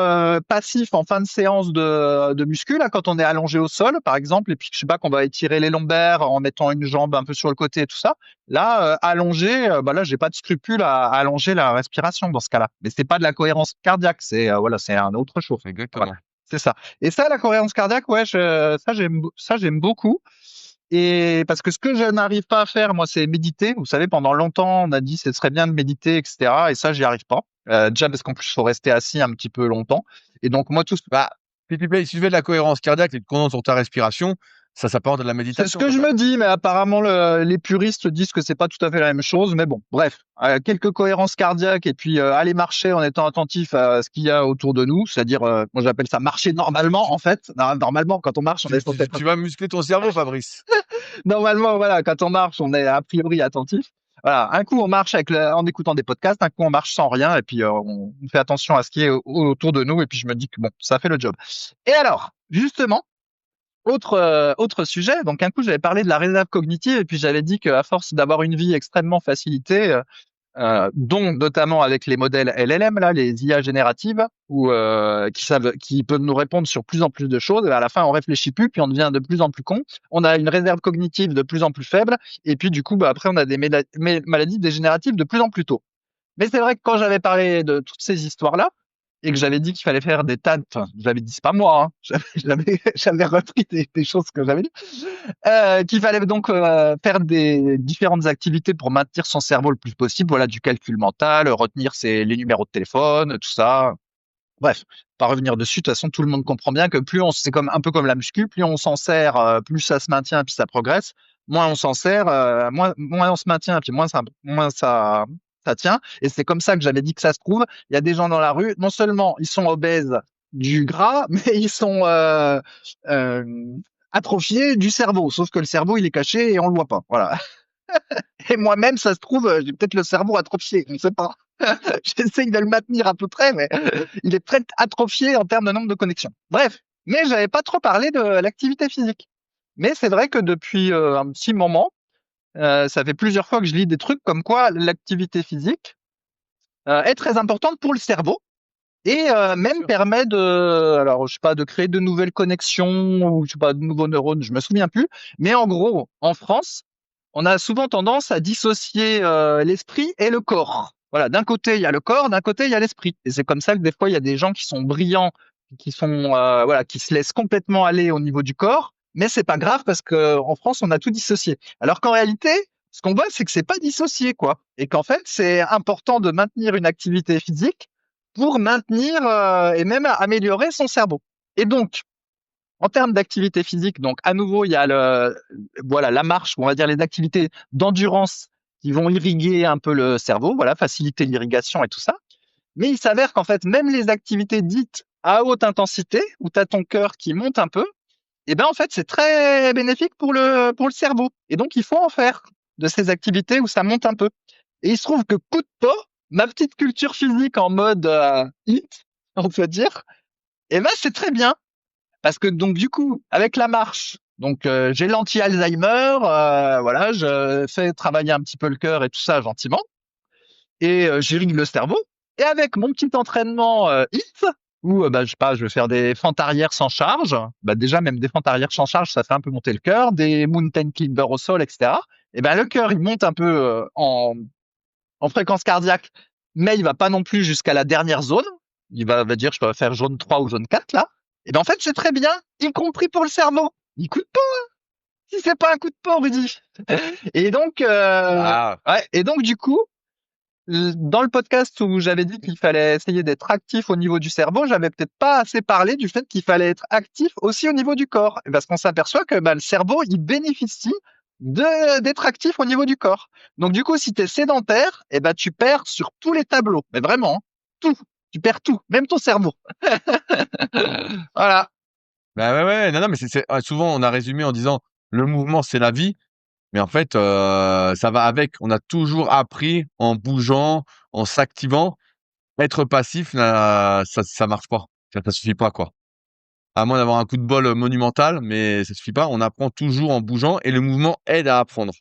passif en fin de séance de muscu, là, quand on est allongé au sol, par exemple, et puis je sais pas qu'on va étirer les lombaires en mettant une jambe un peu sur le côté et tout ça, là, allongé, bah là, j'ai pas de scrupule à allonger la respiration dans ce cas-là. Mais c'est pas de la cohérence cardiaque, voilà, c'est un autre chose. Voilà, Exactement. c'est ça. Et ça, la cohérence cardiaque, ouais, ça j'aime beaucoup. Et parce que ce que je n'arrive pas à faire, moi, c'est méditer. Vous savez, pendant longtemps, on a dit ce serait bien de méditer, etc. Et ça, j'y arrive pas. Déjà parce qu'en plus, il faut rester assis un petit peu longtemps. Et donc, moi, Bah, si tu fais de la cohérence cardiaque et que tu te concentres sur ta respiration, Ça s'apporte de la C'est ce méditation, que quoi, je ça. me dis, mais apparemment les puristes disent que c'est pas tout à fait la même chose. Mais bon, bref, quelques cohérences cardiaques et puis aller marcher en étant attentif à ce qu'il y a autour de nous, c'est-à-dire, moi j'appelle ça marcher normalement en fait. Normalement, quand on marche, on est censé être Tu vas muscler ton cerveau, Fabrice. normalement voilà, quand on marche, on est a priori attentif. Voilà, un coup on marche en écoutant des podcasts, un coup on marche sans rien et puis on fait attention à ce qui est autour de nous et puis je me dis que bon, ça fait le job. Et alors, justement. Autre sujet, donc un coup j'avais parlé de la réserve cognitive et puis j'avais dit qu'à force d'avoir une vie extrêmement facilitée, dont notamment avec les modèles LLM là, les IA génératives, ou qui peuvent nous répondre sur plus en plus de choses, et à la fin on réfléchit plus, puis on devient de plus en plus con. On a une réserve cognitive de plus en plus faible, et puis du coup après on a des maladies dégénératives de plus en plus tôt. Mais c'est vrai que quand j'avais parlé de toutes ces histoires-là, et que j'avais dit qu'il fallait faire des tas de, enfin, j'avais dit, c'est pas moi, hein, j'avais repris des choses que j'avais dit, qu'il fallait donc faire des différentes activités pour maintenir son cerveau le plus possible, voilà, du calcul mental, retenir les numéros de téléphone, tout ça. Bref, pas revenir dessus. De toute façon, tout le monde comprend bien que c'est comme un peu comme la muscu, plus on s'en sert, plus ça se maintient, puis ça progresse. Moins on s'en sert, moins on se maintient, puis moins ça tient. Et c'est comme ça que j'avais dit que ça se trouve. Il y a des gens dans la rue, non seulement ils sont obèses du gras, mais ils sont euh, atrophiés du cerveau. Sauf que le cerveau, il est caché et on le voit pas. Voilà. Et moi-même, ça se trouve, j'ai peut-être le cerveau atrophié. On ne sait pas. J'essaye de le maintenir à peu près, mais il est très atrophié en termes de nombre de connexions. Bref, mais j'avais pas trop parlé de l'activité physique. Mais c'est vrai que depuis un petit moment, ça fait plusieurs fois que je lis des trucs comme quoi l'activité physique est très importante pour le cerveau et Bien même sûr. permet alors je sais pas, de créer de nouvelles connexions ou je sais pas, de nouveaux neurones, je me souviens plus. Mais en gros, en France, on a souvent tendance à dissocier l'esprit et le corps. Voilà, d'un côté il y a le corps, d'un côté il y a l'esprit. Et c'est comme ça que des fois il y a des gens qui sont brillants, qui se laissent complètement aller au niveau du corps, mais c'est pas grave parce que en France on a tout dissocié. Alors qu'en réalité, ce qu'on voit c'est que c'est pas dissocié quoi, et qu'en fait c'est important de maintenir une activité physique pour maintenir et même améliorer son cerveau. Et donc en termes d'activité physique, donc à nouveau, il y a voilà, la marche, on va dire les activités d'endurance qui vont irriguer un peu le cerveau, voilà, faciliter l'irrigation et tout ça. Mais il s'avère qu'en fait, même les activités dites à haute intensité, où tu as ton cœur qui monte un peu, eh ben en fait, c'est très bénéfique pour le cerveau. Et donc, il faut en faire de ces activités où ça monte un peu. Et il se trouve que coup de pot, ma petite culture physique en mode hit, on peut dire, eh ben c'est très bien. Parce que donc du coup, avec la marche, donc j'ai l'anti-Alzheimer, voilà, je fais travailler un petit peu le cœur et tout ça gentiment, et j'irrigue le cerveau. Et avec mon petit entraînement HIIT, où bah, je sais pas, je vais faire des fentes arrière sans charge, bah déjà même des fentes arrière sans charge, ça fait un peu monter le cœur, des mountain climbers au sol, etc. Et ben le cœur il monte un peu en fréquence cardiaque, mais il va pas non plus jusqu'à la dernière zone. Il va dire, je peux faire zone 3 ou zone 4 là. Et ben en fait, c'est très bien, y compris pour le cerveau. Il coup de peau, si c'est pas un coup de peau, Rudy. Et donc, Ah, ouais, et donc du coup, dans le podcast où j'avais dit qu'il fallait essayer d'être actif au niveau du cerveau, j'avais peut-être pas assez parlé du fait qu'il fallait être actif aussi au niveau du corps. Parce qu'on s'aperçoit que bah, le cerveau, il bénéficie d'être actif au niveau du corps. Donc du coup, si tu es sédentaire, eh ben, tu perds sur tous les tableaux. Mais vraiment, hein, tout. Tu perds tout, même ton cerveau. Voilà. bah ouais, ouais, non, non, mais souvent on a résumé en disant le mouvement c'est la vie, mais en fait ça va avec. On a toujours appris en bougeant, en s'activant. Être passif, ça marche pas. Ça suffit pas, quoi. À moins d'avoir un coup de bol monumental, mais ça suffit pas. On apprend toujours en bougeant et le mouvement aide à apprendre.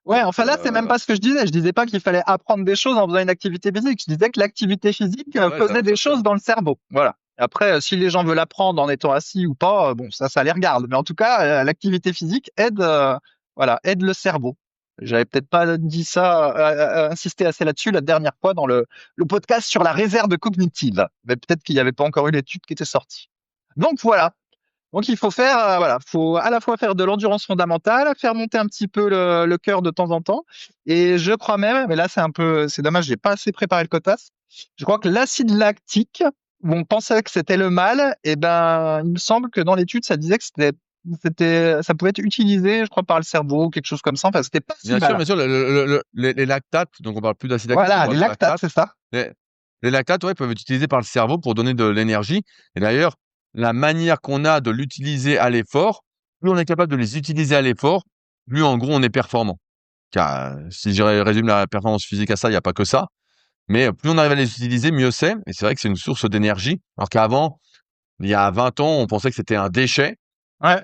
Ouais, enfin là, c'est même Euh, pas ce que je disais. Je disais pas qu'il fallait apprendre des choses en faisant une activité physique. Je disais que l'activité physique ouais, faisait des ça. choses dans le cerveau. Voilà. Après, si les gens veulent apprendre en étant assis ou pas, bon, ça les regarde. Mais en tout cas, l'activité physique aide, voilà, aide le cerveau. J'avais peut-être pas dit ça, insisté assez là-dessus la dernière fois dans le podcast sur la réserve cognitive. Mais peut-être qu'il n'y avait pas encore eu l'étude qui était sortie. Donc voilà. Donc il faut faire, voilà, faut à la fois faire de l'endurance fondamentale, faire monter un petit peu le cœur de temps en temps. Et je crois même, mais là c'est dommage, j'ai pas assez préparé le cotas. Je crois que l'acide lactique, où on pensait que c'était le mal, et ben il me semble que dans l'étude ça disait que c'était ça pouvait être utilisé, je crois, par le cerveau, quelque chose comme ça. Enfin, c'était pas si mal. Bien sûr, les lactates, donc on parle plus d'acide lactique, on Voilà, les parle de lactates, lactates. c'est ça. Les, les lactates, ouais, peuvent être utilisés par le cerveau pour donner de l'énergie. Et d'ailleurs, la manière qu'on a de l'utiliser à l'effort, plus on est capable de les utiliser à l'effort, plus en gros on est performant. Car si je résume la performance physique à ça, il n'y a pas que ça. Mais plus on arrive à les utiliser, mieux c'est. Et c'est vrai que c'est une source d'énergie. Alors qu'avant, il y a 20 ans, on pensait que c'était un déchet. Ouais.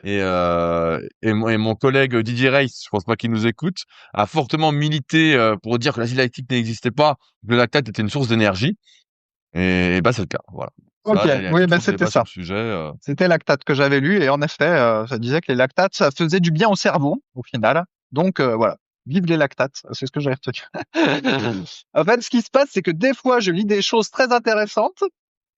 Et mon collègue Didier Reis, je pense pas qu'il nous écoute, a fortement milité pour dire que l'acide lactique n'existait pas, que le lactate était une source d'énergie. Et bah c'est le cas. Voilà. Ok, Ça, il y a oui, tout ben sur le c'était débat sur ça. le sujet. C'était lactate que j'avais lu et en effet, ça disait que les lactates, ça faisait du bien au cerveau au final. Donc voilà, vive les lactates, c'est ce que j'ai retenu. En fait, ce qui se passe, c'est que des fois, je lis des choses très intéressantes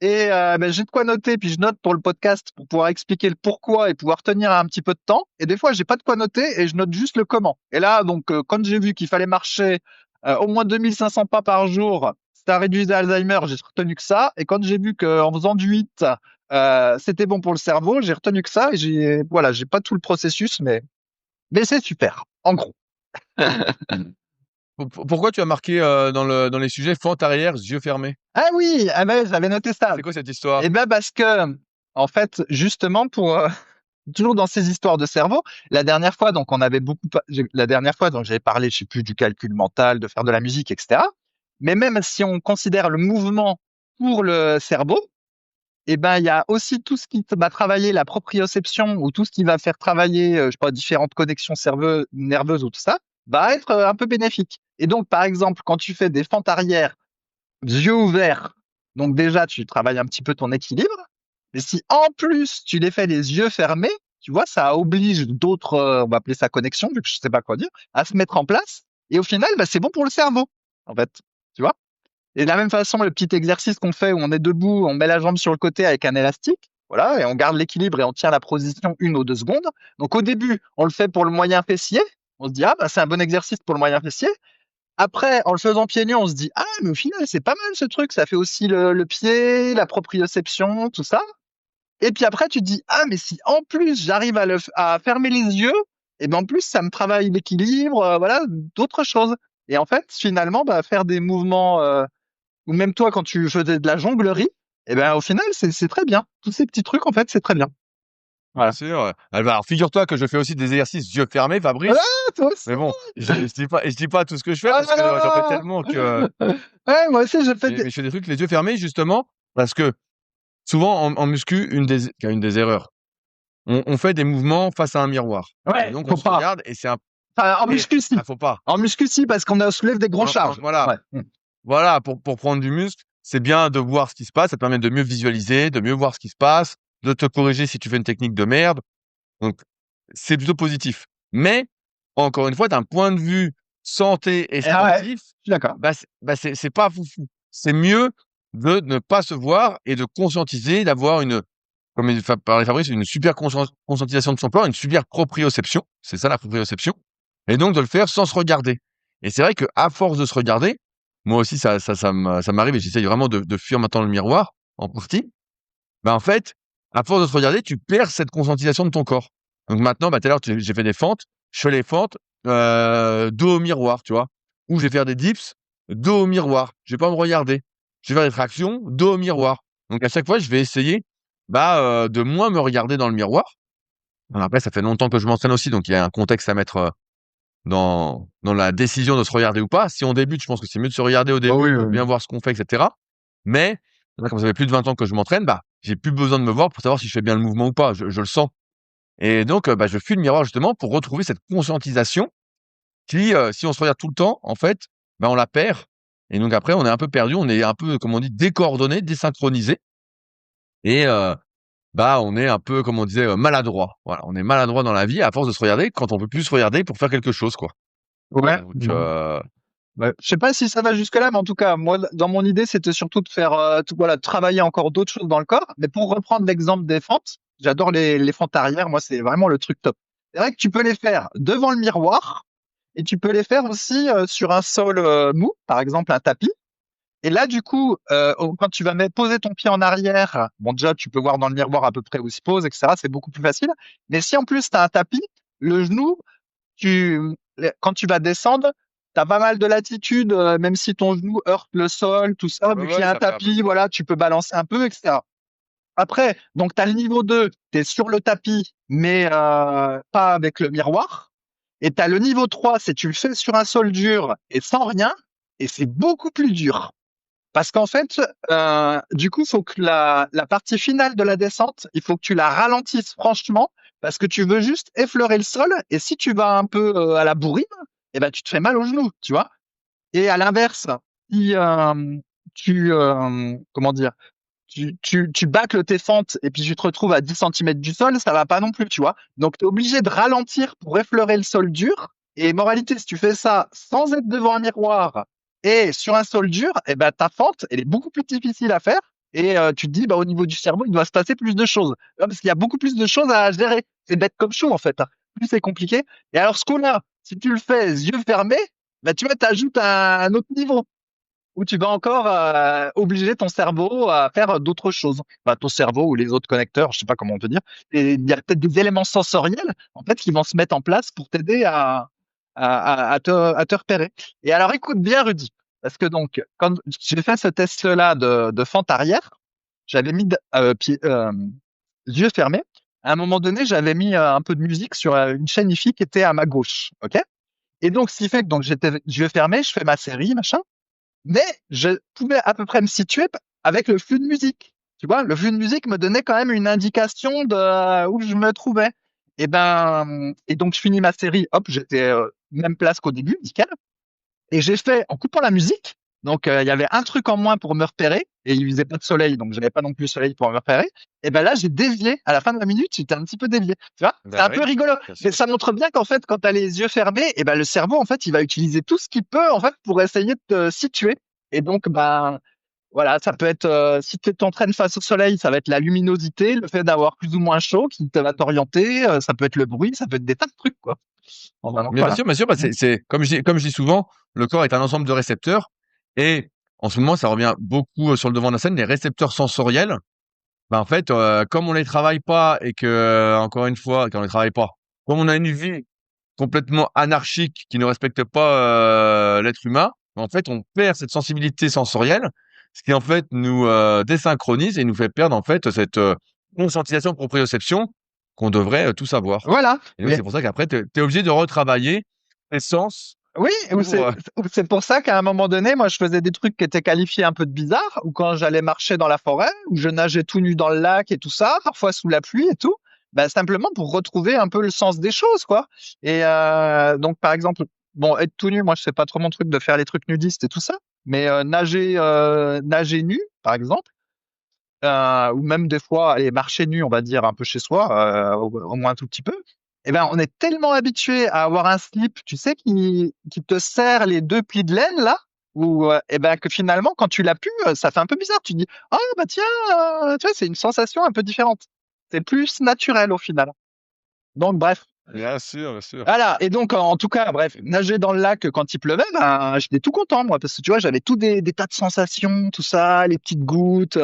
et ben, j'ai de quoi noter, puis je note pour le podcast pour pouvoir expliquer le pourquoi et pouvoir tenir un petit peu de temps. Et des fois, j'ai pas de quoi noter et je note juste le comment. Et là, donc, quand j'ai vu qu'il fallait marcher au moins 2500 pas par jour, ça réduisait Alzheimer, j'ai retenu que ça. Et quand j'ai vu qu'en faisant du 8, c'était bon pour le cerveau, j'ai retenu que ça. Et voilà, j'ai pas tout le processus, mais c'est super. En gros. Pourquoi tu as marqué dans les sujets fente arrière, yeux fermés? Ah oui, ah ben, j'avais noté ça. C'est quoi cette histoire? Eh ben parce que, en fait, justement pour toujours dans ces histoires de cerveau, la dernière fois, donc on avait la dernière fois, donc j'avais parlé, je sais plus, du calcul mental, de faire de la musique, etc. Mais même si on considère le mouvement pour le cerveau, eh ben il y a aussi tout ce qui va travailler la proprioception ou tout ce qui va faire travailler, je sais pas, différentes connexions nerveuses ou tout ça, va être un peu bénéfique. Et donc, par exemple, quand tu fais des fentes arrière yeux ouverts. Donc déjà, tu travailles un petit peu ton équilibre. Mais si en plus tu les fais les yeux fermés, tu vois, ça oblige d'autres, on va appeler ça connexion, vu que je sais pas quoi dire, à se mettre en place. Et au final, bah, c'est bon pour le cerveau, en fait. Tu vois? Et de la même façon, le petit exercice qu'on fait où on est debout, on met la jambe sur le côté avec un élastique, voilà, et on garde l'équilibre et on tient la position 1 ou 2 secondes. Donc au début, on le fait pour le moyen fessier. On se dit, ah, bah, c'est un bon exercice pour le moyen fessier. Après, en le faisant pieds nus, on se dit, ah, mais au final, c'est pas mal ce truc, ça fait aussi le pied, la proprioception, tout ça. Et puis après, tu te dis, ah, mais si en plus j'arrive à fermer les yeux, et ben en plus, ça me travaille l'équilibre, voilà, d'autres choses. Et en fait, finalement, bah, faire des mouvements, ou même toi, quand tu faisais de la jonglerie, et ben au final, c'est très bien. Tous ces petits trucs, en fait, c'est très bien. Bien Voilà. sûr. Ah bah, alors figure-toi que je fais aussi des exercices yeux fermés, Ah, Fabrice. toi aussi! Mais bon, je dis pas tout ce que je fais Ah parce que j'en fais là tellement que. là! Ouais, moi aussi, j'ai fait Mais des... je fais des trucs les yeux fermés justement parce que souvent en muscu, une des erreurs, on fait des mouvements face à un miroir. Et Ouais, donc on faut se pas. regarde et c'est un. Enfin, en muscu, si. Faut pas. En muscu, si, parce qu'on soulève des grosses charges. Voilà. Ouais. Voilà, pour prendre du muscle, c'est bien de voir ce qui se passe. Ça te permet de mieux visualiser, de mieux voir ce qui se passe, de te corriger si tu fais une technique de merde. Donc, c'est plutôt positif. Mais, encore une fois, d'un point de vue santé et Ah ouais, sportif, je suis d'accord. c'est pas foufou. C'est mieux de ne pas se voir et de conscientiser, d'avoir comme il parlait Fabrice, une super conscientisation de son corps, une super proprioception. C'est ça la proprioception. Et donc de le faire sans se regarder. Et c'est vrai qu'à force de se regarder, moi aussi ça m'arrive et j'essaye vraiment de fuir maintenant le miroir en partie. Bah en fait, à force de se regarder, tu perds cette conscientisation de ton corps. Donc maintenant, bah tout à l'heure j'ai fait des fentes, je fais les fentes dos au miroir, tu vois. Ou je vais faire des dips dos au miroir. Je vais pas me regarder. Je vais faire des tractions dos au miroir. Donc à chaque fois, je vais essayer de moins me regarder dans le miroir. Alors après, ça fait longtemps que je m'entraîne aussi, donc il y a un contexte à mettre dans la décision de se regarder ou pas. Si on débute, je pense que c'est mieux de se regarder au Bah début oui, pour oui. bien voir ce qu'on fait, etc. Mais là, comme ça fait plus de 20 ans que je m'entraîne, bah j'ai plus besoin de me voir pour savoir si je fais bien le mouvement ou pas. Je le sens. Et donc, bah, je fuis le miroir justement pour retrouver cette conscientisation qui, si on se regarde tout le temps, en fait, bah, on la perd. Et donc après, on est un peu perdu, on est un peu, comme on dit, décoordonné, désynchronisé. Et bah, on est un peu, comme on disait, maladroit. Voilà, on est maladroit dans la vie à force de se regarder quand on peut plus se regarder pour faire quelque chose, quoi. Ouais. Donc, Bon. Ouais. Je sais pas si ça va jusque-là, mais en tout cas, moi, dans mon idée, c'était surtout de faire, voilà, travailler encore d'autres choses dans le corps. Mais pour reprendre l'exemple des fentes, j'adore les fentes arrière. Moi, c'est vraiment le truc top. C'est vrai que tu peux les faire devant le miroir et tu peux les faire aussi sur un sol mou, par exemple un tapis. Et là, du coup, quand tu vas poser ton pied en arrière, bon, déjà, tu peux voir dans le miroir à peu près où il se pose, etc. C'est beaucoup plus facile. Mais si en plus tu as un tapis, le genou, quand tu vas descendre, tu as pas mal de latitude, même si ton genou heurte le sol, tout ça, Ouais, vu qu'il y ouais, a un ça fait un peu. tapis, voilà, tu peux balancer un peu, etc. Après, donc tu as le niveau 2, tu es sur le tapis, mais pas avec le miroir. Et tu as le niveau 3, c'est tu le fais sur un sol dur et sans rien, et c'est beaucoup plus dur. Parce qu'en fait, du coup, il faut que la partie finale de la descente, il faut que tu la ralentisses franchement, parce que tu veux juste effleurer le sol, et si tu vas un peu à la bourrine, eh ben, tu te fais mal au genou, tu vois. Et à l'inverse, si comment dire, tu bâcles tes fentes et puis tu te retrouves à 10 centimètres du sol, ça va pas non plus, tu vois. Donc, tu es obligé de ralentir pour effleurer le sol dur. Et moralité, si tu fais ça sans être devant un miroir et sur un sol dur, eh ben, ta fente, elle est beaucoup plus difficile à faire. Et tu te dis, bah, au niveau du cerveau, il doit se passer plus de choses. Parce qu'il y a beaucoup plus de choses à gérer. C'est bête comme chaud, en fait, hein. Plus c'est compliqué. Et alors, ce qu'on a, si tu le fais yeux fermés, bah, tu vois, t'ajoutes un autre niveau où tu vas encore obliger ton cerveau à faire d'autres choses. Bah, ton cerveau ou les autres connecteurs, je sais pas comment on peut dire. Et il y a peut-être des éléments sensoriels en fait qui vont se mettre en place pour t'aider à te repérer. Et alors écoute bien Rudy, parce que donc quand j'ai fait ce test-là de fente arrière, j'avais mis yeux fermés. À un moment donné, j'avais mis un peu de musique sur une chaîne IFI qui était à ma gauche, ok. Et donc, ce qui fait que donc j'étais yeux fermés, je fais ma série, machin, mais je pouvais à peu près me situer avec le flux de musique. Tu vois, le flux de musique me donnait quand même une indication de où je me trouvais. Et donc je finis ma série, hop, j'étais même place qu'au début, nickel. Et j'ai fait en coupant la musique. Donc il y avait un truc en moins pour me repérer et il faisait pas de soleil, donc j'avais pas non plus le soleil pour me repérer. Et ben là j'ai dévié. À la fin de la minute, j'étais un petit peu dévié. Tu vois, c'est Bah un peu oui, rigolo, bien mais sûr. ça montre bien qu'en fait quand tu as les yeux fermés, et ben le cerveau en fait il va utiliser tout ce qu'il peut en fait pour essayer de te situer. Et donc ben voilà, ça peut être si tu t'entraînes face au soleil, ça va être la luminosité, le fait d'avoir plus ou moins chaud qui te va t'orienter. Ça peut être le bruit, ça peut être des tas de trucs quoi. Enfin, donc voilà. Bien sûr, bah, Mm. c'est comme je dis souvent, le corps est un ensemble de récepteurs et en ce moment, ça revient beaucoup sur le devant de la scène, les récepteurs sensoriels. Bah, en fait, comme on les travaille pas et que, encore une fois, quand on les travaille pas, comme on a une vie complètement anarchique qui ne respecte pas l'être humain, en fait, on perd cette sensibilité sensorielle, ce qui en fait nous désynchronise et nous fait perdre en fait cette conscientisation proprioception qu'on devrait tous avoir. Voilà. Et donc, c'est pour ça qu'après, tu es obligé de retravailler tes sens Oui, pour. ou c'est pour ça qu'à un moment donné, moi, je faisais des trucs qui étaient qualifiés un peu de bizarres, ou quand j'allais marcher dans la forêt, ou je nageais tout nu dans le lac et tout ça, parfois sous la pluie et tout, bah, simplement pour retrouver un peu le sens des choses, quoi. Et donc, par exemple, bon, être tout nu, moi, je sais pas trop mon truc de faire les trucs nudistes et tout ça, mais nager nu, par exemple, ou même des fois aller marcher nu, on va dire, un peu chez soi, au moins un tout petit peu, eh ben, on est tellement habitué à avoir un slip, tu sais, qui te serre les deux plis de laine, là, ou eh ben, que finalement, quand tu l'as pu, ça fait un peu bizarre. Tu dis, ah, bah tiens, tu vois, c'est une sensation un peu différente. C'est plus naturel au final. Donc, bref. Bien sûr, bien sûr. Voilà. Et donc, en tout cas, bref, nager dans le lac quand il pleuvait, ben, j'étais tout content, moi, parce que tu vois, j'avais tout des tas de sensations, tout ça, les petites gouttes,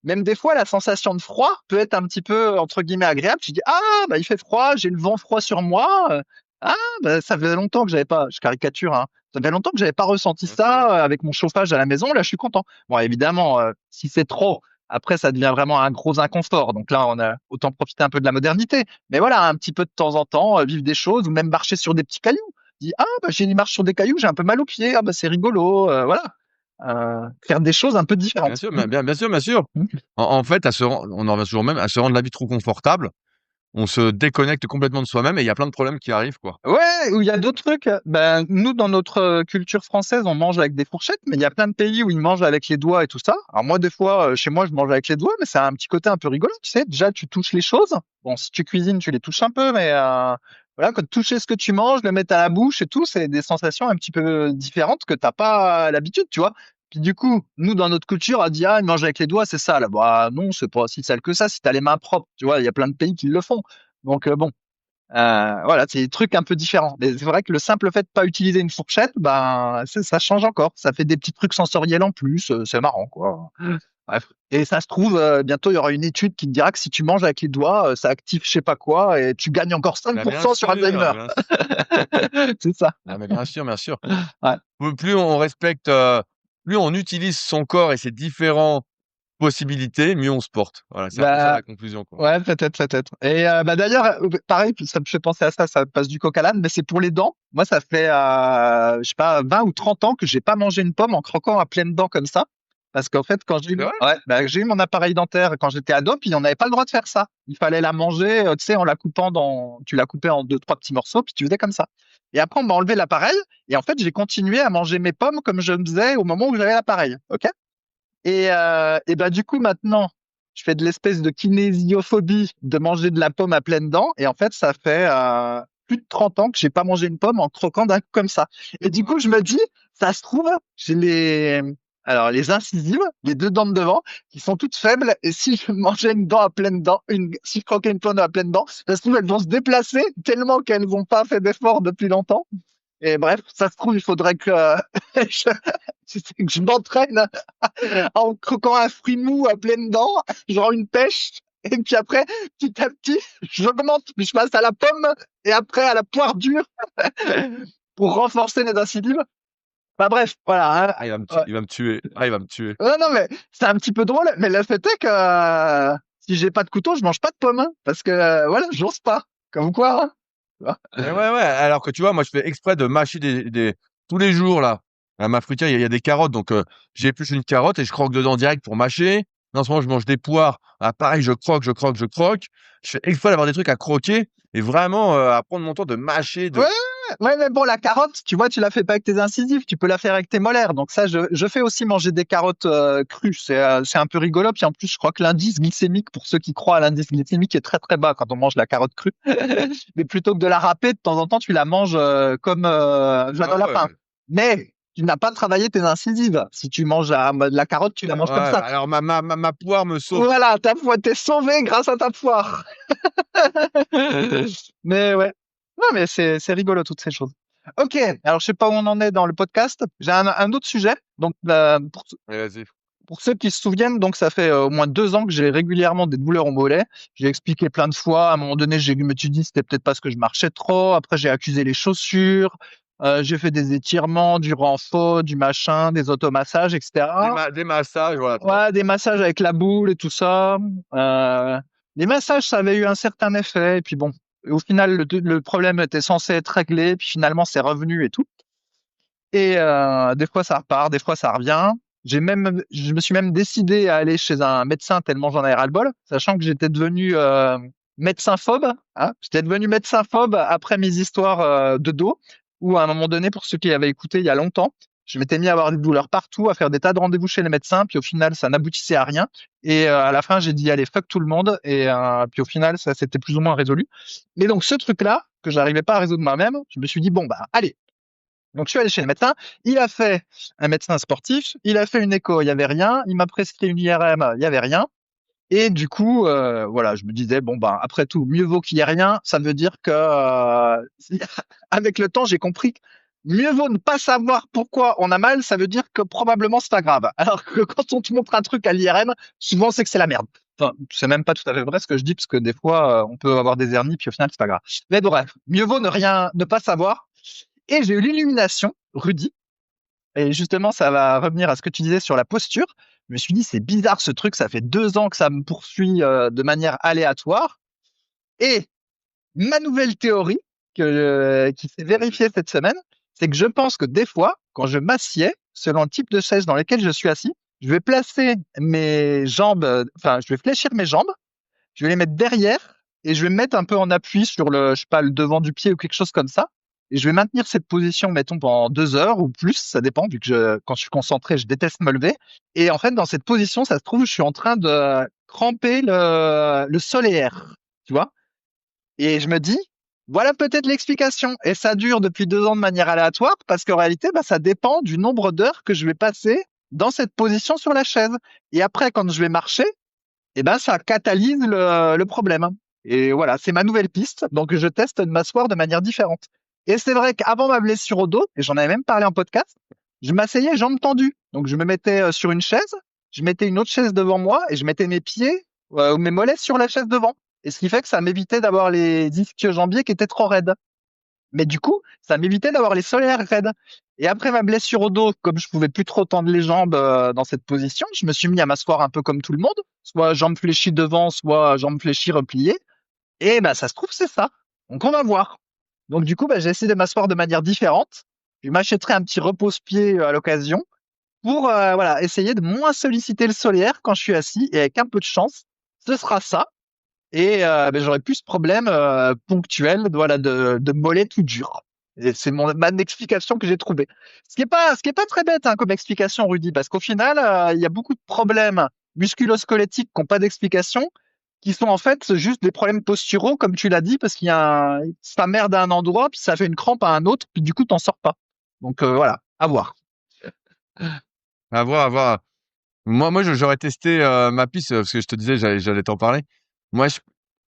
même des fois, la sensation de froid peut être un petit peu, entre guillemets, agréable. Tu dis, ah, bah, il fait froid, j'ai le vent froid sur moi. Ah, bah, ça fait longtemps que j'avais pas, je caricature, hein, ça fait longtemps que j'avais pas ressenti Bien sûr. ça avec mon chauffage à la maison. Là, je suis content. Bon, évidemment, si c'est trop, après, ça devient vraiment un gros inconfort. Donc là, on a autant profiter un peu de la modernité. Mais voilà, un petit peu de temps en temps, vivre des choses ou même marcher sur des petits cailloux. Dis, ah, bah, j'ai une marche sur des cailloux, j'ai un peu mal aux pieds. Ah, bah, c'est rigolo. Voilà. Faire des choses un peu Bien différentes. sûr, bien sûr, bien sûr. Mm. En fait, on en revient toujours même à se rendre la vie trop confortable. On se déconnecte complètement de soi-même et il y a plein de problèmes qui arrivent, quoi. Ouais, ou il y a d'autres trucs. Ben, nous, dans notre culture française, on mange avec des fourchettes, mais il y a plein de pays où ils mangent avec les doigts et tout ça. Alors moi, des fois, chez moi, je mange avec les doigts, mais c'est un petit côté un peu rigolo, tu sais. Déjà, tu touches les choses. Bon, si tu cuisines, tu les touches un peu, mais voilà, quand toucher ce que tu manges, le mettre à la bouche et tout, c'est des sensations un petit peu différentes que t'as pas l'habitude, tu vois. Puis du coup, nous, dans notre culture, on dit, ah, ils mangent avec les doigts, c'est ça. Là, bah non, c'est pas si sale que ça si t'as les mains propres, tu vois. Il y a plein de pays qui le font. Donc bon. Voilà, c'est des trucs un peu différents. Mais c'est vrai que le simple fait de pas utiliser une fourchette, ben, ça change encore. Ça fait des petits trucs sensoriels en plus. C'est marrant, quoi. Bref. Et ça se trouve, bientôt, il y aura une étude qui te dira que si tu manges avec les doigts, ça active je sais pas quoi et tu gagnes encore Bah, bien 5% sur sûr, Alzheimer. bien C'est ça. ah mais bien sûr, bien sûr. Ouais. Plus on respecte, plus on utilise son corps et ses différentes possibilités, mieux on se porte. Voilà, c'est un peu ça Bah, la conclusion, quoi. ouais, peut-être, peut-être. Et bah d'ailleurs, pareil, ça me fait penser à ça, ça passe du coq à l'âne, mais c'est pour les dents. Moi, ça fait, je sais pas, 20 ou 30 ans que j'ai pas mangé une pomme en croquant à pleines dents comme ça. Parce qu'en fait, quand C'est vrai? ouais, bah, j'ai eu mon appareil dentaire quand j'étais ado, puis on n'avait pas le droit de faire ça. Il fallait la manger, tu sais, en la coupant tu la coupais en deux, trois petits morceaux, puis tu faisais comme ça. Et après, on m'a enlevé l'appareil, et en fait, j'ai continué à manger mes pommes comme je me faisais au moment où j'avais l'appareil. OK? Et bah, du coup, maintenant, je fais de l'espèce de kinésiophobie de manger de la pomme à pleines dents. Et en fait, ça fait plus de 30 ans que j'ai pas mangé une pomme en croquant d'un coup comme ça. Et du coup, je me dis, ça se trouve, j'ai alors, les incisives, les deux dents de devant, qui sont toutes faibles. Et si je mangeais une dent à pleines dents, si je croquais une pomme à pleines dents, ça se trouve, elles vont se déplacer tellement qu'elles n'ont pas fait d'effort depuis longtemps. Et bref, ça se trouve, il faudrait que, je, que je m'entraîne en croquant un fruit mou à pleines dents, genre une pêche. Et puis après, petit à petit, j'augmente, puis je passe à la pomme et après à la poire dure pour renforcer les incisives. Bah bref, voilà. Hein. Ah, Ouais. il va me tuer. Ah, il va me tuer. Non, non, mais c'est un petit peu drôle. Mais le fait est que si j'ai pas de couteau, je mange pas de pommes. Hein, parce que voilà, j'ose pas. Comme quoi. Hein. Tu vois. Ouais, ouais, ouais. Alors que tu vois, moi, je fais exprès de mâcher tous les jours, là. À ma fruitière, il y a des carottes. Donc, j'épluche une carotte et je croque dedans direct pour mâcher. En ce moment, je mange des poires. Ah, pareil, je croque, je croque, je croque. Je fais exprès d'avoir des trucs à croquer et vraiment à prendre mon temps de mâcher, Ouais, de. ouais, mais bon, la carotte, tu vois, tu la fais pas avec tes incisives, tu peux la faire avec tes molaires. Donc ça, je fais aussi manger des carottes crues. C'est un peu rigolo. Puis en plus, je crois que l'indice glycémique, pour ceux qui croient à l'indice glycémique, est très très bas quand on mange la carotte crue. Mais plutôt que de la râper, de temps en temps, tu la manges comme Ah Jeanne lapin. ouais. Mais tu n'as pas travaillé tes incisives. Si tu manges la carotte, tu la manges Ouais, comme ça. alors ma poire me sauve. Voilà, t'es sauvé grâce à ta poire. Mais ouais. Non, mais c'est rigolo toutes ces choses. Ok, alors je sais pas où on en est dans le podcast. J'ai un autre sujet. Donc Allez, vas-y. pour ceux qui se souviennent, donc ça fait au moins 2 ans que j'ai régulièrement des douleurs au mollet. J'ai expliqué plein de fois. À un moment donné, je me suis dit c'était peut-être parce que je marchais trop. Après, j'ai accusé les chaussures. J'ai fait des étirements, du renfort, du machin, des automassages, etc. Des massages, voilà. Ouais, des massages avec la boule et tout ça. Euh, les massages, ça avait eu un certain effet. Et puis bon, au final, le problème était censé être réglé. Puis finalement, c'est revenu et tout. Et des fois, ça repart, des fois, ça revient. Je me suis même décidé à aller chez un médecin tellement j'en avais ras-le-bol, sachant que j'étais devenu médecin phobe. Hein. J'étais devenu médecin phobe après mes histoires de dos, où à un moment donné, pour ceux qui avaient écouté il y a longtemps, je m'étais mis à avoir des douleurs partout, à faire des tas de rendez-vous chez les médecins, puis au final, ça n'aboutissait à rien. Et à la fin, j'ai dit, allez, fuck tout le monde. Et puis au final, ça s'était plus ou moins résolu. Mais donc, ce truc-là, que j'arrivais pas à résoudre moi-même, je me suis dit, bon, bah, allez, donc, je suis allé chez le médecin. Il a fait un médecin sportif. Il a fait une écho. Il y avait rien. Il m'a prescrit une IRM. Il y avait rien. Et du coup, voilà, je me disais bon ben après tout, mieux vaut qu'il y ait rien. Ça veut dire que avec le temps, j'ai compris que mieux vaut ne pas savoir pourquoi on a mal. Ça veut dire que probablement c'est pas grave. Alors que quand on te montre un truc à l'IRM, souvent c'est que c'est la merde. Enfin, c'est même pas tout à fait vrai ce que je dis parce que des fois on peut avoir des hernies puis au final c'est pas grave. Mais bref, mieux vaut ne pas savoir. Et j'ai eu l'illumination, Rudy, et justement, ça va revenir à ce que tu disais sur la posture. Je me suis dit, c'est bizarre ce truc, ça fait 2 ans que ça me poursuit de manière aléatoire. Et ma nouvelle théorie, qui s'est vérifiée cette semaine, c'est que je pense que des fois, quand je m'assieds, selon le type de chaise dans lequel je suis assis, je vais placer mes jambes, enfin, je vais fléchir mes jambes, je vais les mettre derrière et je vais me mettre un peu en appui sur je sais pas, le devant du pied ou quelque chose comme ça. Et je vais maintenir cette position, mettons, pendant 2 heures ou plus, ça dépend, vu que quand je suis concentré, je déteste me lever. Et en fait, dans cette position, ça se trouve, je suis en train de cramper le solaire, tu vois. Et je me dis, voilà peut-être l'explication. Et ça dure depuis 2 ans de manière aléatoire, parce qu'en réalité, bah, ça dépend du nombre d'heures que je vais passer dans cette position sur la chaise. Et après, quand je vais marcher, eh ben, ça catalyse le problème. Et voilà, c'est ma nouvelle piste. Donc, je teste de m'asseoir de manière différente. Et c'est vrai qu'avant ma blessure au dos, et j'en avais même parlé en podcast, je m'asseyais jambes tendues. Donc, je me mettais sur une chaise, je mettais une autre chaise devant moi et je mettais mes pieds ou mes mollets sur la chaise devant. Et ce qui fait que ça m'évitait d'avoir les disques jambiers qui étaient trop raides. Mais du coup, ça m'évitait d'avoir les solaires raides. Et après ma blessure au dos, comme je pouvais plus trop tendre les jambes dans cette position, je me suis mis à m'asseoir un peu comme tout le monde, soit jambes fléchies devant, soit jambes fléchies repliées. Et bah ça se trouve c'est ça. Donc on va voir. Donc du coup, bah, j'ai essayé de m'asseoir de manière différente. Je m'achèterai un petit repose-pied à l'occasion pour voilà essayer de moins solliciter le solaire quand je suis assis. Et avec un peu de chance, ce sera ça. Et ben, j'aurais plus ce problème ponctuel voilà, de mollet tout dur. Et c'est ma explication que j'ai trouvée. Ce qui est pas très bête hein, comme explication, Rudy, parce qu'au final, il y a beaucoup de problèmes musculo-squelettiques qui n'ont pas d'explication, qui sont en fait juste des problèmes posturaux, comme tu l'as dit, parce qu'il y a ça merde à un endroit, puis ça fait une crampe à un autre, puis du coup, t'en sors pas. Donc voilà, à voir. À voir, à voir. Moi, j'aurais testé ma piste parce que je te disais, j'allais t'en parler. Moi,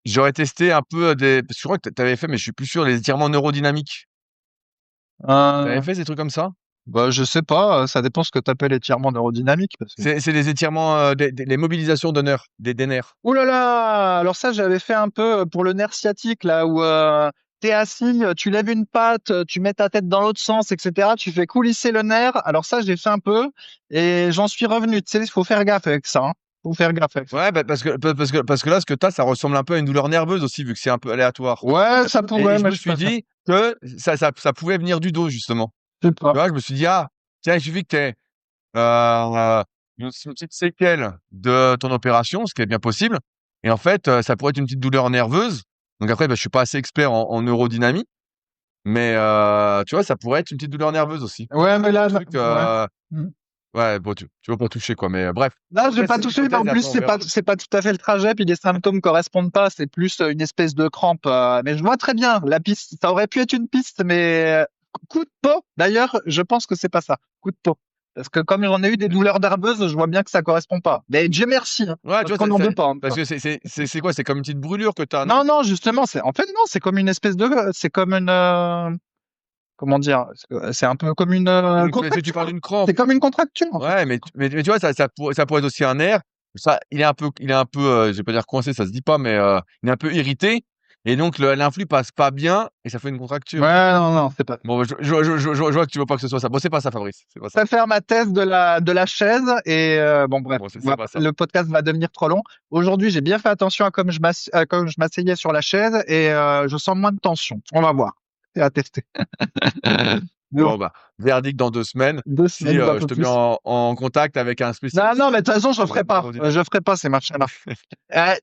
j'aurais testé un peu parce que je crois que tu avais fait, mais je suis plus sûr, les étirements neurodynamiques. Tu avais Euh, fait ces trucs comme ça? bah, je sais pas, ça dépend ce que tu appelles étirement neurodynamique, parce que C'est les étirements, les mobilisations d'honneur, des nerfs. ouh là là! Alors ça, j'avais fait un peu pour le nerf sciatique, là où t'es assis, tu lèves une patte, tu mets ta tête dans l'autre sens, etc. Tu fais coulisser le nerf. Alors ça, j'ai fait un peu et j'en suis revenu. Tu sais, il faut faire gaffe avec ça. Hein. Faut faire gaffe avec ça. Ouais, bah, parce que là, ce que tu as, ça ressemble un peu à une douleur nerveuse aussi, vu que c'est un peu aléatoire. Ouais, ça Et pourrait, je mais me je suis suis pas sûr. dit que ça pouvait venir du dos, justement. Je sais Tu pas. vois, je me suis dit, ah, tiens, il suffit que tu aies une petite séquelle de ton opération, ce qui est bien possible. Et en fait, ça pourrait être une petite douleur nerveuse. Donc après, bah, je suis pas assez expert en neurodynamie, mais tu vois, ça pourrait être une petite douleur nerveuse aussi. Ouais, mais là, Un truc, ouais. Hmm. ouais, bon, tu vas pas toucher, quoi. Mais bref. Là, je vais Après, pas c'est une toucher, mais hypothèse en et plus, après, on verra. c'est pas tout à fait le trajet, puis les symptômes correspondent pas. C'est plus une espèce de crampe. Mais je vois très bien la piste. Ça aurait pu être une piste, mais coup de peau. D'ailleurs, je pense que c'est pas ça. Coup de peau. Parce que comme j'en ai eu des douleurs nerveuses, je vois bien que ça correspond pas. Mais Dieu merci, hein, Ouais, tu parce vois, qu'on n'en veut pas. En même parce temps. que c'est quoi? C'est comme une petite brûlure que tu as, non? Non, non, justement, en fait, non, c'est comme une espèce de, c'est comme une, comment dire, c'est un peu comme une Tu parles contracture. d'une crampe. C'est comme une contracture, en fait. Ouais, mais tu vois, ça pourrait être aussi un nerf. Ça, il est un peu, je vais pas dire coincé, ça se dit pas, mais il est un peu irrité. Et donc, l'influx passe pas bien et ça fait une contracture. Ouais, non, non, c'est pas ça. Bon, je vois que tu veux pas que ce soit ça. Bon, c'est pas ça, Fabrice. C'est pas ça. Préfère ma thèse de la chaise et bon bref, Bon, c'est pas ça. le podcast va devenir trop long. Aujourd'hui, j'ai bien fait attention à comme je m'asseyais sur la chaise et je sens moins de tension. On va voir. C'est à tester. Mais bon, Bon, bah, verdict dans 2 semaines. deux Si semaines, pas un je peu te mets plus. en contact avec un Non, spécialiste non, mais de toute façon, je en ferai pas. Je neurodynamique. ferai pas ces machins-là.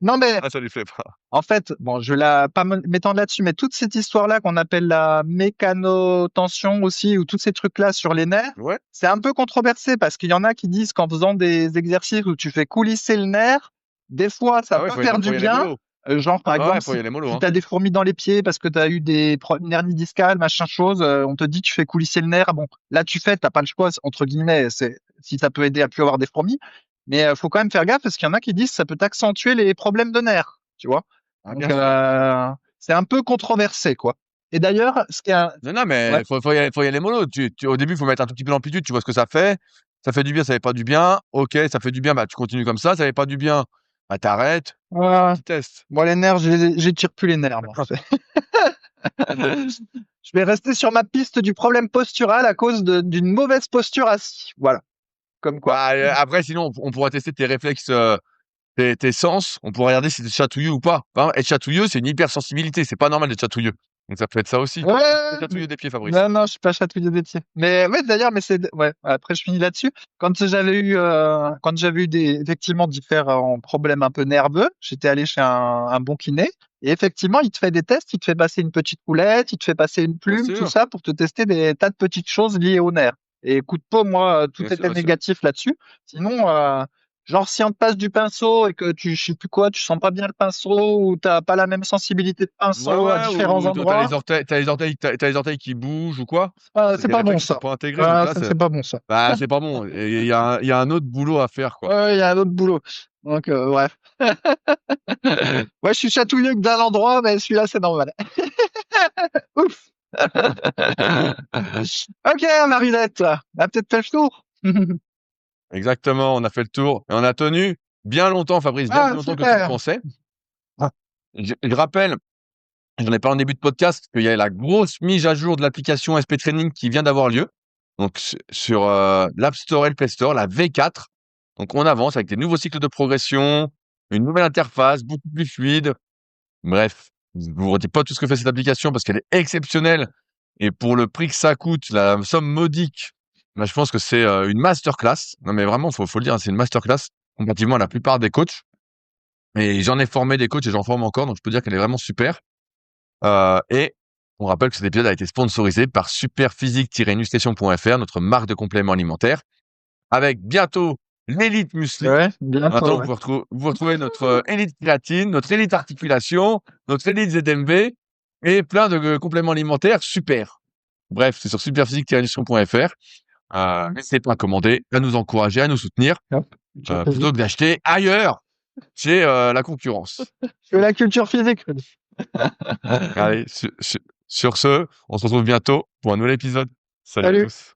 Non, mais Ah, ça lui plaît pas. en fait, bon, je vais pas m'étendre là-dessus, mais toute cette histoire-là qu'on appelle la mécanotension aussi, ou tous ces trucs-là sur les nerfs, Ouais. c'est un peu controversé parce qu'il y en a qui disent qu'en faisant des exercices où tu fais coulisser le nerf, des fois, ça Ah ouais, peut faire du faut y aller bien. mollo. Genre, par Ah ouais, exemple, faut y aller mollo, si hein. tu as des fourmis dans les pieds parce que tu as eu une hernie discale, machin chose, on te dit tu fais coulisser le nerf. Bon, là, t'as pas le choix, entre guillemets, si ça peut aider à plus avoir des fourmis. Mais faut quand même faire gaffe parce qu'il y en a qui disent que ça peut accentuer les problèmes de nerfs, tu vois. Ah, Donc, bien sûr. c'est un peu controversé, quoi. Et d'ailleurs, ce qui est, Non, non, ouais, mais faut y aller mollo. Au début, il faut mettre un tout petit peu d'amplitude, tu vois ce que ça fait. Ça fait du bien, ça fait pas du bien. Ok, ça fait du bien, bah tu continues comme ça. Ça fait pas du bien, bah t'arrêtes. ouais. Tu testes. Bon, les nerfs, j'étire plus les nerfs, moi. Je vais rester sur ma piste du problème postural à cause d'une mauvaise posture assis. Voilà, comme quoi. Bah, après, sinon, on pourra tester tes réflexes, tes sens. On pourra regarder si t'es chatouilleux ou pas. Par exemple, être chatouilleux, c'est une hypersensibilité. C'est pas normal d'être chatouilleux. Donc ça peut être ça aussi. T'es Ouais, chatouilleux des pieds, Fabrice. non, non, je suis pas chatouilleux des pieds. Mais ouais, d'ailleurs, mais ouais. Après, je finis là-dessus. Quand j'avais eu effectivement différents problèmes un peu nerveux, j'étais allé chez un bon kiné. Et effectivement, il te fait des tests, il te fait passer une petite roulette, il te fait passer une Bien plume, tout sûr, ça pour te tester des tas de petites choses liées aux nerfs. Et coup de peau, moi, tout bien sûr, était bien sûr. négatif là-dessus. Sinon, Genre, si on te passe du pinceau et que je sais plus quoi, tu sens pas bien le pinceau ou t'as pas la même sensibilité de Ouais, pinceau à ouais, différents ou t'as endroits, les orteils qui bougent ou quoi. c'est Les pas bon réflexes sont ça. pas intégrés. Donc Voilà, là, ça c'est pas bon ça. bah, c'est pas bon. Et il y a un autre boulot à faire, quoi. Ouais, il y a un autre boulot. Donc, bref. Ouais, je suis chatouilleux que d'un endroit, mais celui-là, c'est normal. Ouf. Ok, Marinette, on a peut-être fait le tour. Exactement. On a fait le tour et on a tenu bien longtemps, Fabrice, bien plus Ah, longtemps que tu le super. pensais. Ah. Je rappelle, j'en ai parlé en début de podcast, qu'il y a la grosse mise à jour de l'application SP Training qui vient d'avoir lieu. Donc, sur l'App Store et le Play Store, la V4. Donc, on avance avec des nouveaux cycles de progression, une nouvelle interface, beaucoup plus fluide. Bref, je vous redis pas tout ce que fait cette application parce qu'elle est exceptionnelle. Et pour le prix que ça coûte, la somme modique, bah, je pense que c'est une masterclass. Non, mais vraiment, faut le dire, hein, c'est une masterclass comparativement à la plupart des coachs. Et j'en ai formé des coachs et j'en forme encore, donc je peux dire qu'elle est vraiment super. Et on rappelle que cet épisode a été sponsorisé par superphysique-nutrition.fr, notre marque de compléments alimentaires, avec bientôt l'élite musclé. Ouais, Maintenant, bientôt, ouais. vous retrouvez notre élite créatine, notre élite articulation, notre élite ZMB et plein de compléments alimentaires super. Bref, c'est sur superphysique-nutrition.fr. N'hésitez pas à commander, à nous encourager, à nous soutenir, Hop, culture physique. plutôt que d'acheter ailleurs chez la concurrence. Je fais la culture physique. Allez, sur ce, on se retrouve bientôt pour un nouvel épisode. Salut à Salut. tous.